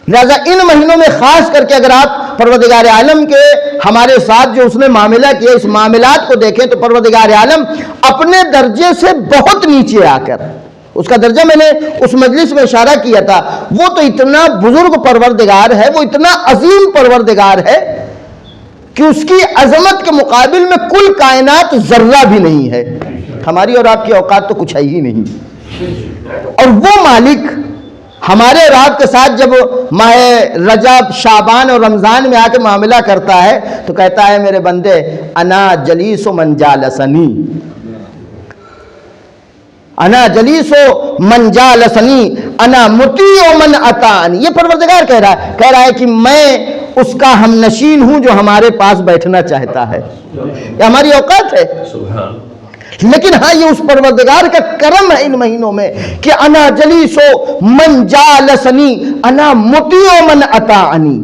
لہذا ان مہینوں میں خاص کر کے اگر آپ پروردگار عالم کے ہمارے ساتھ جو اس نے معاملہ کیا اس معاملات کو دیکھیں تو پروردگار عالم اپنے درجے سے بہت نیچے آ کر، اس کا درجہ میں نے اس مجلس میں اشارہ کیا تھا، وہ تو اتنا بزرگ پروردگار ہے، وہ اتنا عظیم پروردگار ہے کہ اس کی عظمت کے مقابل میں کل کائنات ذرہ بھی نہیں ہے۔ ہماری اور آپ کی اوقات تو کچھ ہے ہی نہیں، اور وہ مالک ہمارے اور آپ کے ساتھ جب ماہ رجب، شعبان اور رمضان میں آ کے معاملہ کرتا ہے تو کہتا ہے میرے بندے انا جلیس من جالسنی، انا جلیس من جالسنی انا مطیع من اطاعنی۔ یہ پروردگار کہہ رہا ہے کہ میں اس کا ہم نشین ہوں جو ہمارے پاس بیٹھنا چاہتا ہے۔ یہ ہماری اوقات ہے، لیکن ہاں یہ اس پروردگار کا کرم ہے ان مہینوں میں کہ انا جلیسو من جالسنی انا مطیع من اطاعنی۔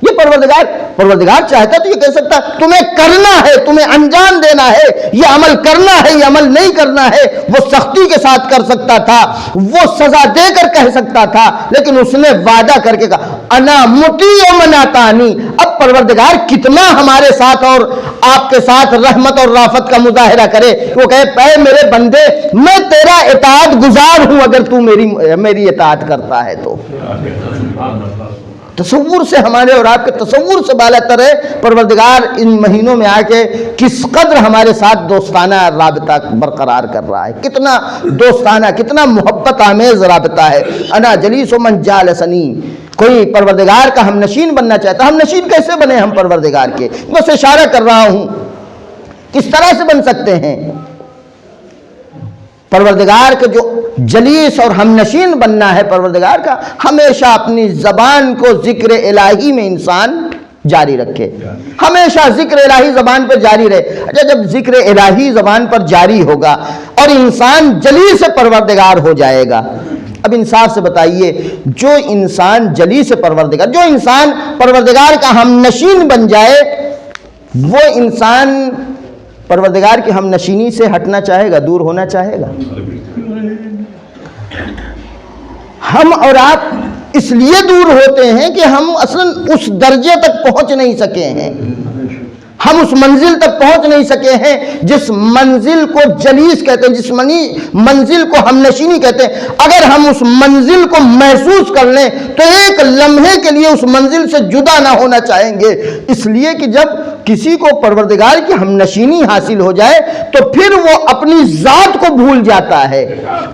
یہ پروردگار چاہتا تو یہ کہہ سکتا تمہیں کرنا ہے، تمہیں انجام دینا ہے، یہ عمل کرنا ہے، یہ عمل نہیں کرنا ہے، وہ سختی کے ساتھ کر سکتا تھا، وہ سزا دے کر کہہ سکتا تھا، لیکن اس نے وعدہ کر کے کہا انا مطیع من اطاعنی۔ اب پروردگار کتنا ہمارے ساتھ اور آپ کے ساتھ رحمت اور رافت کا مظاہرہ کرے، وہ کہے اے میرے بندے میں تیرا اطاعت گزار ہوں اگر تو میری اطاعت کرتا ہے تو۔ تصور سے ہمارے اور آپ کے تصور سے بالا تر ہے پروردگار ان مہینوں میں آ کے کس قدر ہمارے ساتھ دوستانہ رابطہ برقرار کر رہا ہے، کتنا دوستانہ، کتنا محبت آمیز رابطہ ہے۔ انا جلیس من جالسنی، کوئی پروردگار کا ہم نشین بننا چاہتا، ہم نشین کیسے بنے ہم پروردگار کے؟ بس اشارہ کر رہا ہوں کس طرح سے بن سکتے ہیں۔ پروردگار کے جو جلیس اور ہم نشین بننا ہے پروردگار کا، ہمیشہ اپنی زبان کو ذکر الہی میں انسان جاری رکھے، ہمیشہ ذکر الہی زبان پر جاری رہے۔ اچھا جب ذکر الہی زبان پر جاری ہوگا اور انسان جلیس پروردگار ہو جائے گا، اب انصاف سے بتائیے جو انسان جلیس پروردگار، جو انسان پروردگار کا ہم نشین بن جائے، وہ انسان پروردگار کی ہم نشینی سے ہٹنا چاہے گا، دور ہونا چاہے گا؟ ہم اور آپ اس لیے دور ہوتے ہیں کہ ہم اصلاً اس درجے تک پہنچ نہیں سکے ہیں، ہم اس منزل تک پہنچ نہیں سکے ہیں جس منزل کو جلیس کہتے ہیں، جس منزل کو ہم نشینی کہتے ہیں۔ اگر ہم اس منزل کو محسوس کر لیں تو ایک لمحے کے لیے اس منزل سے جدا نہ ہونا چاہیں گے، اس لیے کہ جب کسی کو پروردگار کی ہم نشینی حاصل ہو جائے تو پھر وہ اپنی ذات کو بھول جاتا ہے،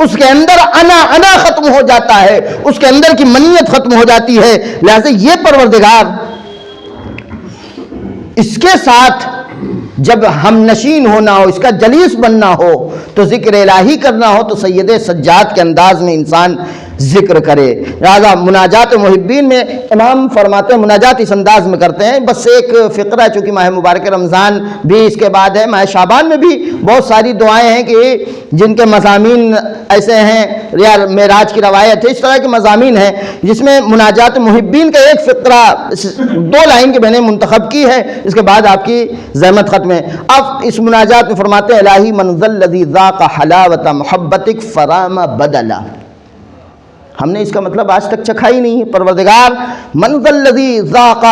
اس کے اندر انا ختم ہو جاتا ہے، اس کے اندر کی منیت ختم ہو جاتی ہے۔ لہذا یہ پروردگار، اس کے ساتھ جب ہم نشین ہونا ہو، اس کا جلیس بننا ہو تو ذکر الہی کرنا ہو تو سید سجاد کے انداز میں انسان ذکر کرے۔ لہذا مناجات محبین میں امام فرماتے ہیں مناجات اس انداز میں کرتے ہیں۔ بس ایک فقرہ چونکہ ماہ مبارک رمضان بھی اس کے بعد ہے، ماہ شعبان میں بھی بہت ساری دعائیں ہیں کہ جن کے مضامین ایسے ہیں، یا معراج کی روایت ہے، اس طرح کے مضامین ہیں جس میں مناجات محبین کا ایک فقرہ 2 لائن کے میں نے منتخب کی ہے، اس کے بعد آپ کی زحمت ختم ہے۔ اب اس مناجات میں فرماتے ہیں الہی من ذا الذی ذاق حلاوت محبتک فرام بدلا۔ ہم نے اس کا مطلب آج تک چکھا ہی نہیں ہے۔ پروردگار من ذا الذی ذاق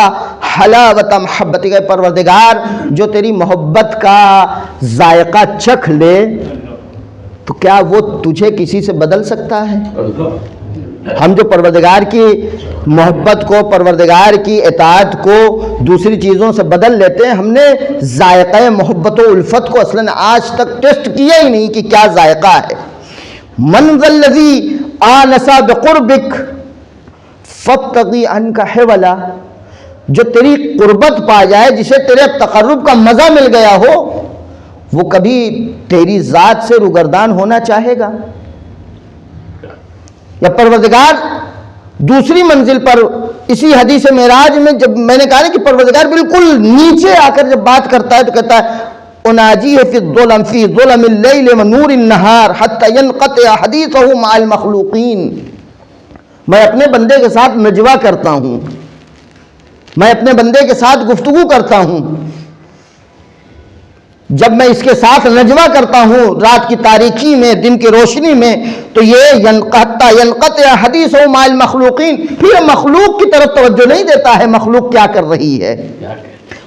حلاوت محبتک، پروردگار جو تیری محبت کا ذائقہ چکھ لے تو کیا وہ تجھے کسی سے بدل سکتا ہے؟ ہم جو پروردگار کی محبت کو، پروردگار کی اطاعت کو دوسری چیزوں سے بدل لیتے ہیں، ہم نے ذائقہ محبت و الفت کو اصلاً آج تک ٹیسٹ کیا ہی نہیں کہ کیا ذائقہ ہے۔ من ذا الذی آنس بقربک فابتغی عنک حولا، جو تیری قربت پا جائے، جسے تیرے تقرب کا مزہ مل گیا ہو، وہ کبھی تیری ذات سے روگردان ہونا چاہے گا؟ یا پروردگار دوسری منزل پر اسی حدیث معراج میں جب میں نے کہا نا کہ پروردگار بالکل نیچے آ کر جب بات کرتا ہے تو کہتا ہے اناجی فی ظلم اللیل و نور النہار حتی ینقطع حدیثہ مع المخلوقین، میں اپنے بندے کے ساتھ نجوہ کرتا ہوں، میں اپنے بندے کے ساتھ گفتگو کرتا ہوں جب میں اس کے ساتھ نجوہ کرتا ہوں رات کی تاریکی میں دن کی روشنی میں تو یہ ینقطع حدیث و مع المخلوقین، پھر مخلوق کی طرف توجہ نہیں دیتا ہے مخلوق کیا کر رہی ہے،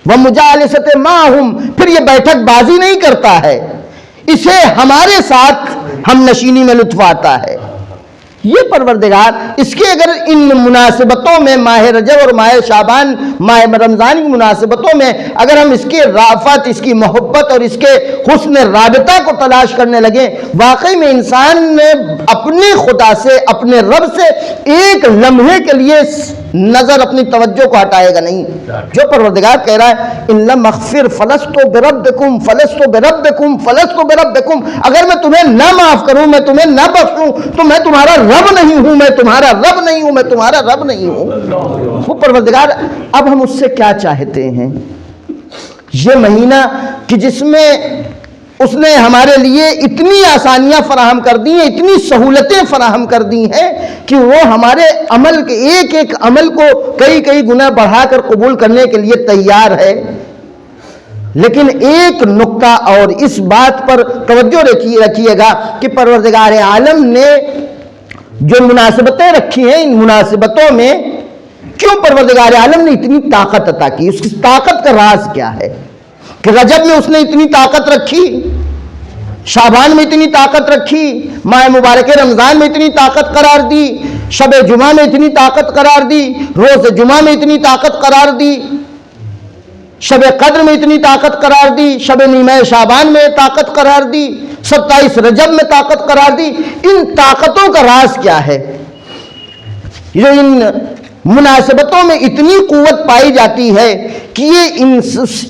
ومجالست معہم، پھر یہ بیٹھک بازی نہیں کرتا ہے، اسے ہمارے ساتھ ہم نشینی میں لطف آتا ہے۔ یہ پروردگار اس کے اگر ان مناسبتوں میں ماہ رجب اور ماہ شعبان ماہ رمضان کی مناسبتوں میں اگر ہم اس کے رافت، اس کی محبت اور اس کے حسن رابطہ کو تلاش کرنے لگیں، واقعی میں انسان نے اپنے خدا سے، اپنے رب سے ایک لمحے کے لیے نظر اپنی توجہ کو ہٹائے گا نہیں۔ جو پروردگار کہہ رہا ہے ان لم اغفر فلست بربکم فلست بربکم فلست بربکم، اگر میں تمہیں نہ معاف کروں، میں تمہیں نہ بخشوں تو میں تمہارا رب نہیں ہوں، میں تمہارا رب نہیں ہوں، میں تمہارا رب نہیں ہوں۔ وہ پروردگار اب ہم اس سے کیا چاہتے ہیں؟ یہ مہینہ کہ جس میں اس نے ہمارے لیے اتنی آسانیاں فراہم کر دی ہیں، اتنی سہولتیں فراہم کر دی ہیں کہ وہ ہمارے عمل کے ایک ایک عمل کو کئی کئی گنا بڑھا کر قبول کرنے کے لیے تیار ہے۔ لیکن ایک نقطہ اور اس بات پر توجہ رکھیے گا کہ پروردگار عالم نے جو مناسبتیں رکھی ہیں، ان مناسبتوں میں کیوں پروردگار عالم نے اتنی طاقت عطا کی؟ اس کی طاقت کا راز کیا ہے کہ رجب میں اس نے اتنی طاقت رکھی، شعبان میں اتنی طاقت رکھی، ماہ مبارک رمضان میں اتنی طاقت قرار دی، شب جمعہ میں اتنی طاقت قرار دی، روز جمعہ میں اتنی طاقت قرار دی، شب قدر میں اتنی طاقت قرار دی، شب نیمہ شعبان میں طاقت قرار دی، 27 رجب میں طاقت قرار دی۔ ان طاقتوں کا راز کیا ہے؟ جو ان مناسبتوں میں اتنی قوت پائی جاتی ہے کہ یہ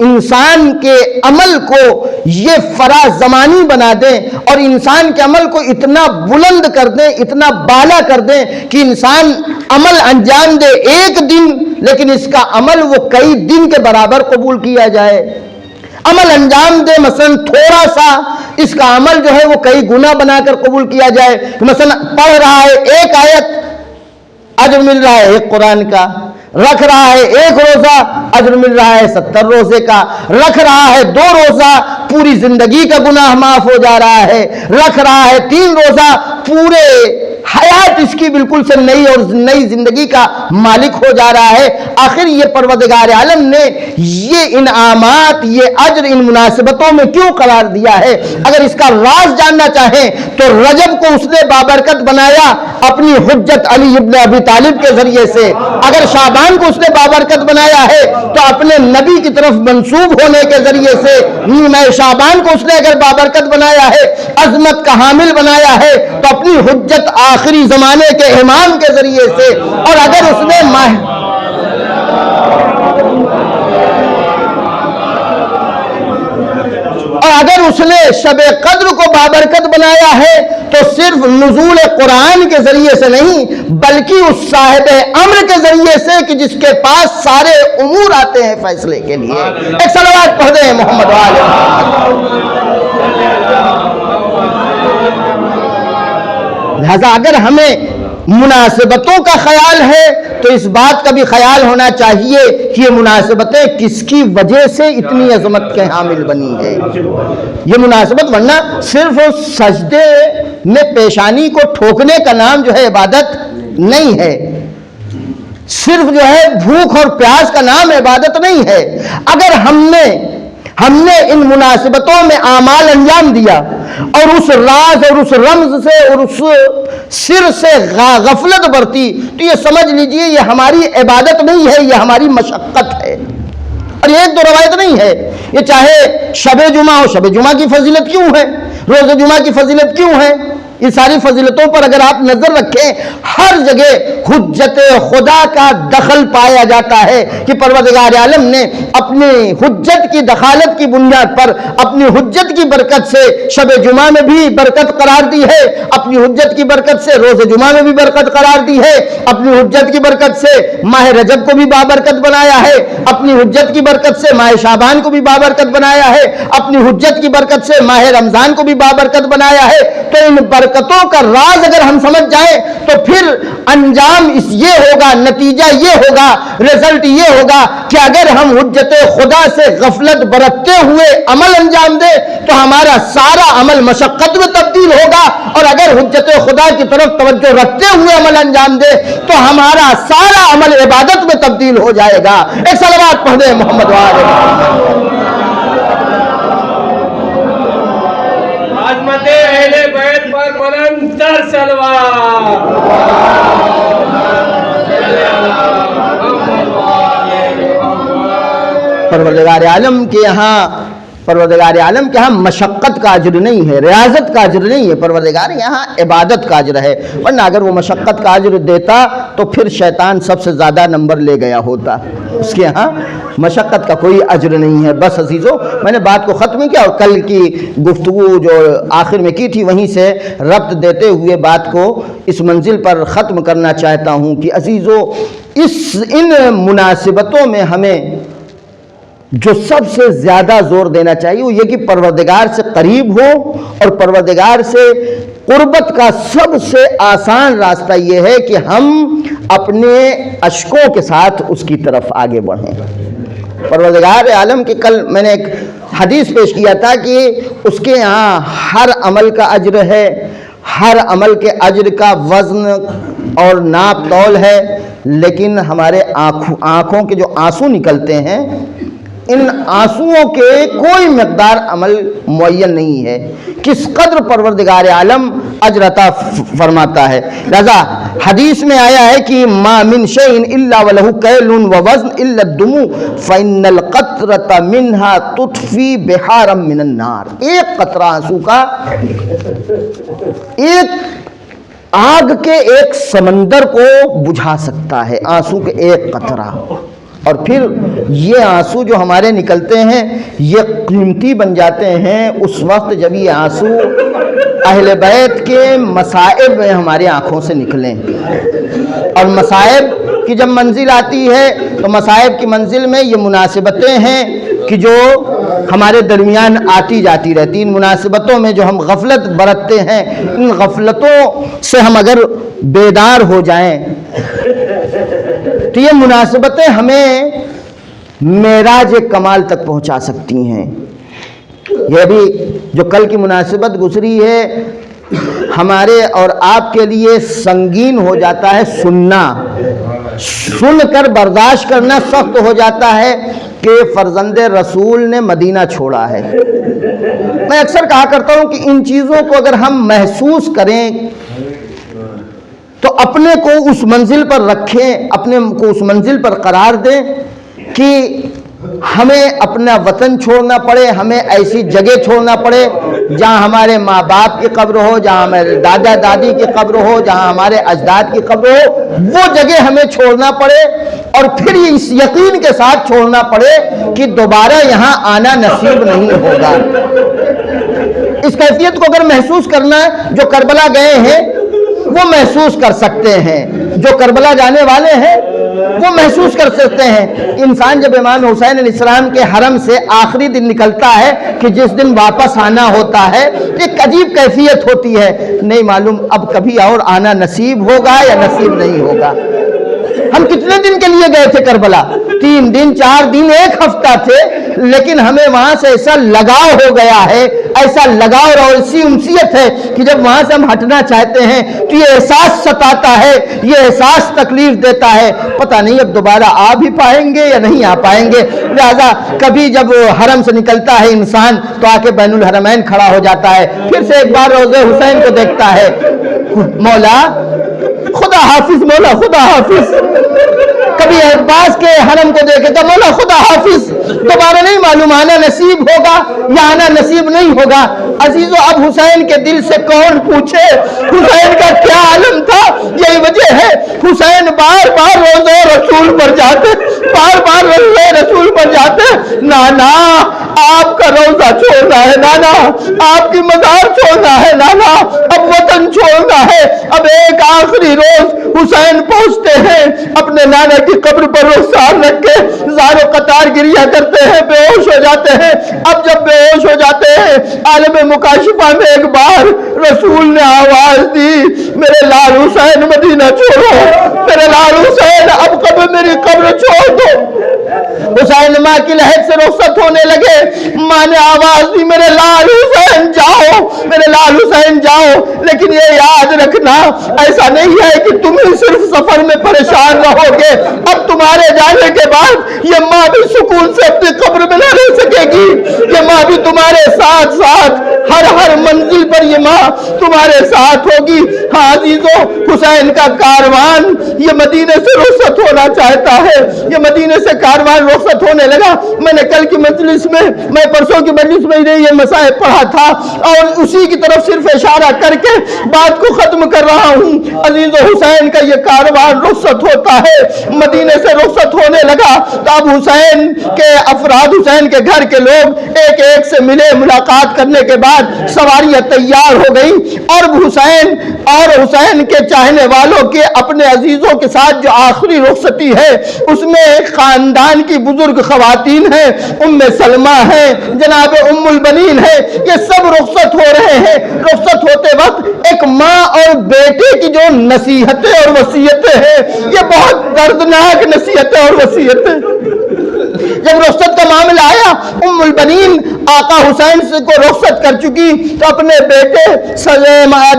انسان کے عمل کو یہ فراز زمانی بنا دیں اور انسان کے عمل کو اتنا بلند کر دیں، اتنا بالا کر دیں کہ انسان عمل انجام دے ایک دن لیکن اس کا عمل وہ کئی دن کے برابر قبول کیا جائے۔ عمل انجام دے مثلا تھوڑا سا، اس کا عمل جو ہے وہ کئی گنا بنا کر قبول کیا جائے۔ مثلا پڑھ رہا ہے ایک آیت، اجر مل رہا ہے ایک قرآن کا، رکھ رہا ہے ایک روزہ، اجر مل رہا ہے 70 روزے کا، رکھ رہا ہے 2 روزہ، پوری زندگی کا گناہ معاف ہو جا رہا ہے، رکھ رہا ہے 3 روزہ، پورے حیات اس کی بالکل سے نئی اور نئی زندگی کا مالک ہو جا رہا ہے۔ آخر یہ پروردگار عالم نے یہ انعامات، یہ اجر ان مناسبتوں میں کیوں قرار دیا ہے؟ اگر اس کا راز جاننا چاہیں تو رجب کو اس نے بابرکت بنایا اپنی حجت علی ابن ابی طالب کے ذریعے سے، اگر شعبان کو اس نے بابرکت بنایا ہے تو اپنے نبی کی طرف منسوب ہونے کے ذریعے سے، نیمہ شعبان کو اس نے اگر بابرکت بنایا ہے، عظمت کا حامل بنایا ہے تو اپنی حجت آخری زمانے کے امام کے ذریعے سے، اور اگر اس نے شب قدر کو بابرکت بنایا ہے تو صرف نزول قرآن کے ذریعے سے نہیں بلکہ اس صاحب امر کے ذریعے سے کہ جس کے پاس سارے امور آتے ہیں فیصلے کے لیے۔ ایک صلوات پڑھ دیں محمد والے محمد۔ لہذا اگر ہمیں مناسبتوں کا خیال ہے تو اس بات کا بھی خیال ہونا چاہیے کہ یہ مناسبتیں کس کی وجہ سے اتنی عظمت کے حامل بنی ہے۔ یہ مناسبت ورنہ صرف سجدے میں پیشانی کو ٹھوکنے کا نام جو ہے عبادت نہیں ہے، صرف جو ہے بھوک اور پیاس کا نام عبادت نہیں ہے۔ اگر ہم نے ان مناسبتوں میں اعمال انجام دیا اور اس راز اور اس رمز سے اور اس سر سے غفلت برتی تو یہ سمجھ لیجئے یہ ہماری عبادت نہیں ہے، یہ ہماری مشقت ہے۔ اور یہ ایک دو روایت نہیں ہے، یہ چاہے شب جمعہ ہو، شب جمعہ کی فضیلت کیوں ہے، روز جمعہ کی فضیلت کیوں ہے، یہ ساری فضیلتوں پر اگر آپ نظر رکھیں ہر جگہ حجت خدا کا دخل پایا جاتا ہے کہ پروردگار عالم نے اپنی حجت کی دخالت کی بنیاد پر اپنی حجت کی برکت سے شب جمعہ میں بھی برکت قرار دی ہے، اپنی حجت کی برکت سے روز جمعہ میں بھی برکت قرار دی ہے، اپنی حجت کی برکت سے ماہ رجب کو بھی بابرکت بنایا ہے، اپنی حجت کی برکت سے ماہ شعبان کو بھی بابرکت بنایا ہے، اپنی حجت کی برکت سے ماہ رمضان کو بھی بابرکت بنایا ہے۔ تو ان برکتوں کا راز اگر ہم سمجھ جائیں تو پھر انجام یہ ہوگا، نتیجہ یہ ہوگا، رزلٹ یہ ہوگا کہ اگر ہم حجت خدا سے غفلت برتتے ہوئے عمل انجام دیں تو ہمارا سارا عمل مشقت میں تبدیل ہوگا، اور اگر حجت خدا کی طرف توجہ رکھتے ہوئے عمل انجام دے تو ہمارا سارا عمل عبادت میں تبدیل ہو جائے گا۔ ایک صلوات پڑھ دیں محمد وآل محمد۔ عظمت اہل بیت پر بلند تر صلوات۔ پروردگار عالم کے یہاں مشقت کا اجر نہیں ہے، ریاضت کا اجر نہیں ہے، پروردگار یہاں عبادت کا اجر ہے، ورنہ اگر وہ مشقت کا اجر دیتا تو پھر شیطان سب سے زیادہ نمبر لے گیا ہوتا۔ اس کے یہاں مشقت کا کوئی اجر نہیں ہے۔ بس عزیزو، میں نے بات کو ختم کیا اور کل کی گفتگو جو آخر میں کی تھی وہیں سے ربط دیتے ہوئے بات کو اس منزل پر ختم کرنا چاہتا ہوں کہ عزیزو، ان مناسبتوں میں ہمیں جو سب سے زیادہ زور دینا چاہیے وہ یہ کہ پروردگار سے قریب ہو، اور پروردگار سے قربت کا سب سے آسان راستہ یہ ہے کہ ہم اپنے اشکوں کے ساتھ اس کی طرف آگے بڑھیں۔ پروردگار عالم کی کل میں نے ایک حدیث پیش کیا تھا کہ اس کے یہاں ہر عمل کا اجر ہے، ہر عمل کے اجر کا وزن اور ناپ تول ہے، لیکن ہمارے آنکھوں کے جو آنسو نکلتے ہیں ان آنسوؤں کے کوئی مقدار عمل معین نہیں ہے۔ کس قدر پروردگار عالم اجر عطا فرماتا ہے۔ لہذا حدیث میں آیا ہے کہ ما من شیء الا وله کیل ووزن الا الدموع فان القطرة منها تطفی بحارا من النار۔ ایک قطرہ آنسو کا ایک آگ کے ایک سمندر کو بجھا سکتا ہے، آنسو کے ایک قطرہ۔ اور پھر یہ آنسو جو ہمارے نکلتے ہیں یہ قیمتی بن جاتے ہیں اس وقت جب یہ آنسو اہل بیت کے مصائب میں ہماری آنکھوں سے نکلیں۔ اور مصائب کی جب منزل آتی ہے تو مصائب کی منزل میں یہ مناسبتیں ہیں کہ جو ہمارے درمیان آتی جاتی رہتی، ان مناسبتوں میں جو ہم غفلت برتتے ہیں، ان غفلتوں سے ہم اگر بیدار ہو جائیں تو یہ مناسبتیں ہمیں معراج کمال تک پہنچا سکتی ہیں۔ یہ بھی جو کل کی مناسبت گزری ہے ہمارے اور آپ کے لیے سنگین ہو جاتا ہے سننا، سن کر برداشت کرنا سخت ہو جاتا ہے کہ فرزند رسول نے مدینہ چھوڑا ہے۔ میں اکثر کہا کرتا ہوں کہ ان چیزوں کو اگر ہم محسوس کریں تو اپنے کو اس منزل پر رکھیں، اپنے کو اس منزل پر قرار دیں کہ ہمیں اپنا وطن چھوڑنا پڑے، ہمیں ایسی جگہ چھوڑنا پڑے جہاں ہمارے ماں باپ کی قبر ہو، جہاں ہمارے دادا دادی کی قبر ہو، جہاں ہمارے اجداد کی قبر ہو، وہ جگہ ہمیں چھوڑنا پڑے، اور پھر اس یقین کے ساتھ چھوڑنا پڑے کہ دوبارہ یہاں آنا نصیب نہیں ہوگا۔ اس کیفیت کو اگر محسوس کرنا ہے، جو کربلا گئے ہیں وہ محسوس کر سکتے ہیں، جو کربلا جانے والے ہیں وہ محسوس کر سکتے ہیں۔ انسان جب امام حسین علیہ السلام کے حرم سے آخری دن نکلتا ہے کہ جس دن واپس آنا ہوتا ہے، ایک عجیب کیفیت ہوتی ہے، نہیں معلوم اب کبھی اور آنا نصیب ہوگا یا نصیب نہیں ہوگا۔ ہم کتنے دن کے لیے گئے تھے کربلا؟ 3 دن 4 دن 1 ہفتہ تھے، لیکن ہمیں وہاں سے ایسا لگاؤ ہو گیا ہے، ایسا لگاؤ اور ایسی انسیت ہے کہ جب وہاں سے ہم ہٹنا چاہتے ہیں تو یہ احساس ستاتا ہے، یہ احساس تکلیف دیتا ہے، پتہ نہیں اب دوبارہ آ بھی پائیں گے یا نہیں آ پائیں گے۔ لہذا کبھی جب حرم سے نکلتا ہے انسان تو آ کے بین الحرمین کھڑا ہو جاتا ہے، پھر سے ایک بار روضہ حسین کو دیکھتا ہے، مولا خدا حافظ، مولا خدا حافظ۔ کبھی عباس کے حرم کو دیکھے تو مولا خدا حافظ، دوبارہ نہیں معلوم آنا نصیب ہوگا یا آنا نصیب نہیں ہوگا۔ عزیزو، اب حسین کے دل سے کون پوچھے حسین کا کیا عالم تھا؟ یہی وجہ ہے حسین بار بار روضہ رسول پر جاتے، بار بار روضہ رسول پڑ جاتے، نانا آپ کا روزہ چھوڑنا ہے، نانا آپ کی مزار چھوڑنا ہے، نانا اب وطن چھوڑنا ہے۔ اب ایک آخری روز حسین پہنچتے ہیں، اپنے نانا کی قبر پر رخسار رکھ کے زار و قطار گریا کرتے ہیں، بے ہوش ہو جاتے ہیں۔ اب جب بے ہوش ہو جاتے ہیں، عالم مکاشفہ میں ایک بار رسول نے آواز دی، میرے لال حسین مدینہ چھوڑو، میرے لال حسین اب قبر میری قبر چھوڑ دو۔ حسین ماں کی لہر سے رخصت ہونے لگے، ماں نے آواز دی، میرے لال حسین جاؤ، میرے لال حسین جاؤ، لیکن یہ یاد رکھنا ایسا نہیں ہے کہ تم ہی صرف سفر میں پریشان رہو گے، اب تمہارے جانے کے بعد یہ ماں بھی سکون سے اپنی قبر میں نہ رہ سکے گی، یہ ماں بھی تمہارے ساتھ ساتھ ہر منزل پر یہ ماں تمہارے ساتھ ہوگی۔ ہاں عزیزو، حسین کا کاروان یہ مدینے سے رخصت ہونا چاہتا ہے، یہ مدینے سے کاروان رخصت ہونے لگا۔ میں نے کل کی مجلس میں پرسوں کی مجلس میں یہ مسائل پڑھا تھا اور اسی کی طرف صرف اشارہ کر کے بات کو ختم کر رہا ہوں۔ عزیزو، حسین کا یہ کاروان رخصت ہوتا ہے، مدینے سے رخصت ہونے لگا تو اب حسین کے افراد، حسین کے گھر کے لوگ ایک ایک سے ملے، ملاقات کرنے کے بعد سواریاں تیار ہو گئی اور حسین کے چاہنے والوں کے اپنے عزیزوں کے ساتھ جو آخری رخصتی ہے اس میں ایک خاندان کی بزرگ خواتین ہیں، ام سلمہ ہے، جناب ام البنین ہے، یہ سب رخصت ہو رہے ہیں۔ رخصت ہوتے وقت ایک ماں اور بیٹے کی جو نصیحتیں اور وصیتیں ہیں، یہ بہت دردناک نصیحتیں اور وصیتیں۔ جب رخصت کا معاملہ آیا، ام البنین آقا حسین سے کو رخصت کر چکی تو اپنے بیٹے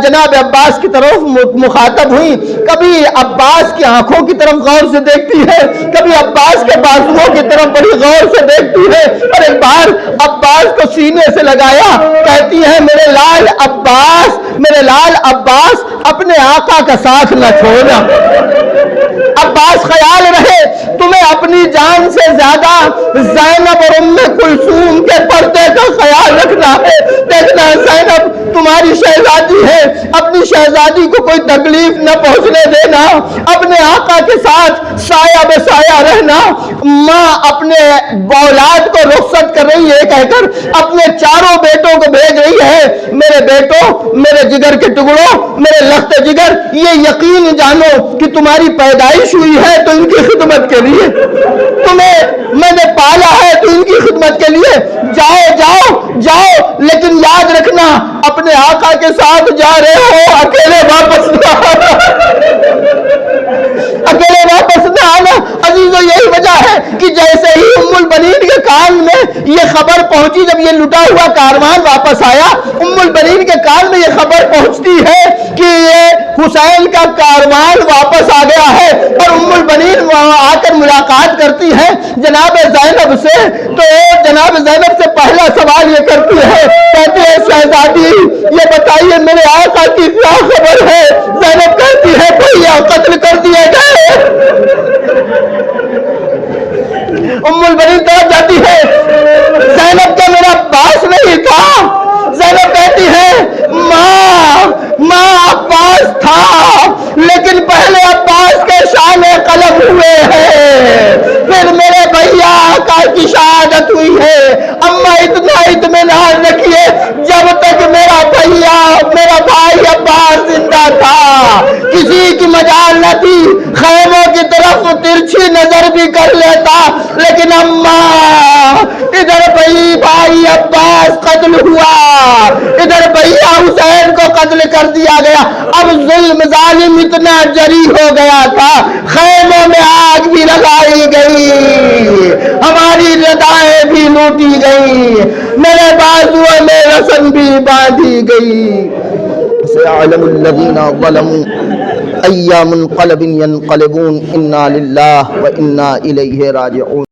جناب عباس کی طرف مخاطب ہوئی، کبھی عباس کی آنکھوں کی طرف غور سے دیکھتی ہے، کبھی عباس کے بازوؤں کی طرف بڑی غور سے دیکھتی ہے، اور ایک بار عباس کو سینے سے لگایا، کہتی ہے میرے لال عباس اپنے آقا کا ساتھ نہ چھوڑنا۔ عباس خیال رہے تمہیں اپنی جان سے زیادہ زینب اور ام کلثوم کے پردے کا خیال رکھنا ہے۔ دیکھنا زینب تمہاری شہزادی ہے، اپنی شہزادی کو کوئی تکلیف نہ پہنچنے دینا، اپنے آقا کے ساتھ سایہ بے سایہ رہنا۔ ماں اپنے اولاد کو رخصت کر رہی ہے کہہ کر اپنے چاروں بیٹوں کو بھیج رہی ہے، میرے بیٹوں، میرے جگر کے ٹکڑوں، میرے لخت جگر، یہ یقین جانو کہ تمہاری پیدائش ہوئی ہے تو ان کی خدمت کے لیے، تمہیں میں نے پالا ہے تو ان کی خدمت کے لیے، جاؤ، لیکن یاد رکھنا اپنے آقا کے ساتھ جا رہے ہو، اکیلے واپس نہ آنا۔ عزیزو، یہی وجہ ہے کہ جیسے ہی ام البنین کے کان میں یہ خبر پہنچی، جب یہ لٹا ہوا کاروان واپس آیا، ام البنین کے کان میں یہ خبر پہنچتی ہے کہ یہ حسین کا کاروان واپس آ گیا ہے، اور ام البنین آ کر ملاقات کرتی ہے جناب زینب سے، تو جناب زینب سے پہلا سوال یہ کرتی ہے، کہتی ہے شہزادی یہ بتائیے میرے آقا کی کیا خبر ہے؟ زینب کہتی ہے بھیا قتل کر دیے گئے۔ ام البنین طرف جاتی ہے، زینب کا میرا عباس نہیں تھا؟ زینب کہتی ہے ماں عباس تھا، لیکن پہلے عباس کے شان قلم ہوئے ہیں، پھر میرے بھیا آقا کی شہادت ہوئی ہے۔ اما اتنا اطمینان رکھیے، جب تک میرا بھائی عباس زندہ تھا کسی کی مجال نہ تھی، خیموں کی طرف ترچھی نظر بھی کر لیتا، لیکن اماں ادھر بھائی عباس قتل ہوا، ادھر بھیا حسین کو قتل کر دیا گیا، اب ظالم اتنا جری ہو گیا تھا، خیموں میں آگ بھی لگائی گئی، ہماری ردائیں بھی لوٹی گئی، میرے بازوؤں میں رسن بھی باندھی گئی۔ سيعلم الذين ظلموا أي منقلب ينقلبون إنا لله وإنا إليه راجعون۔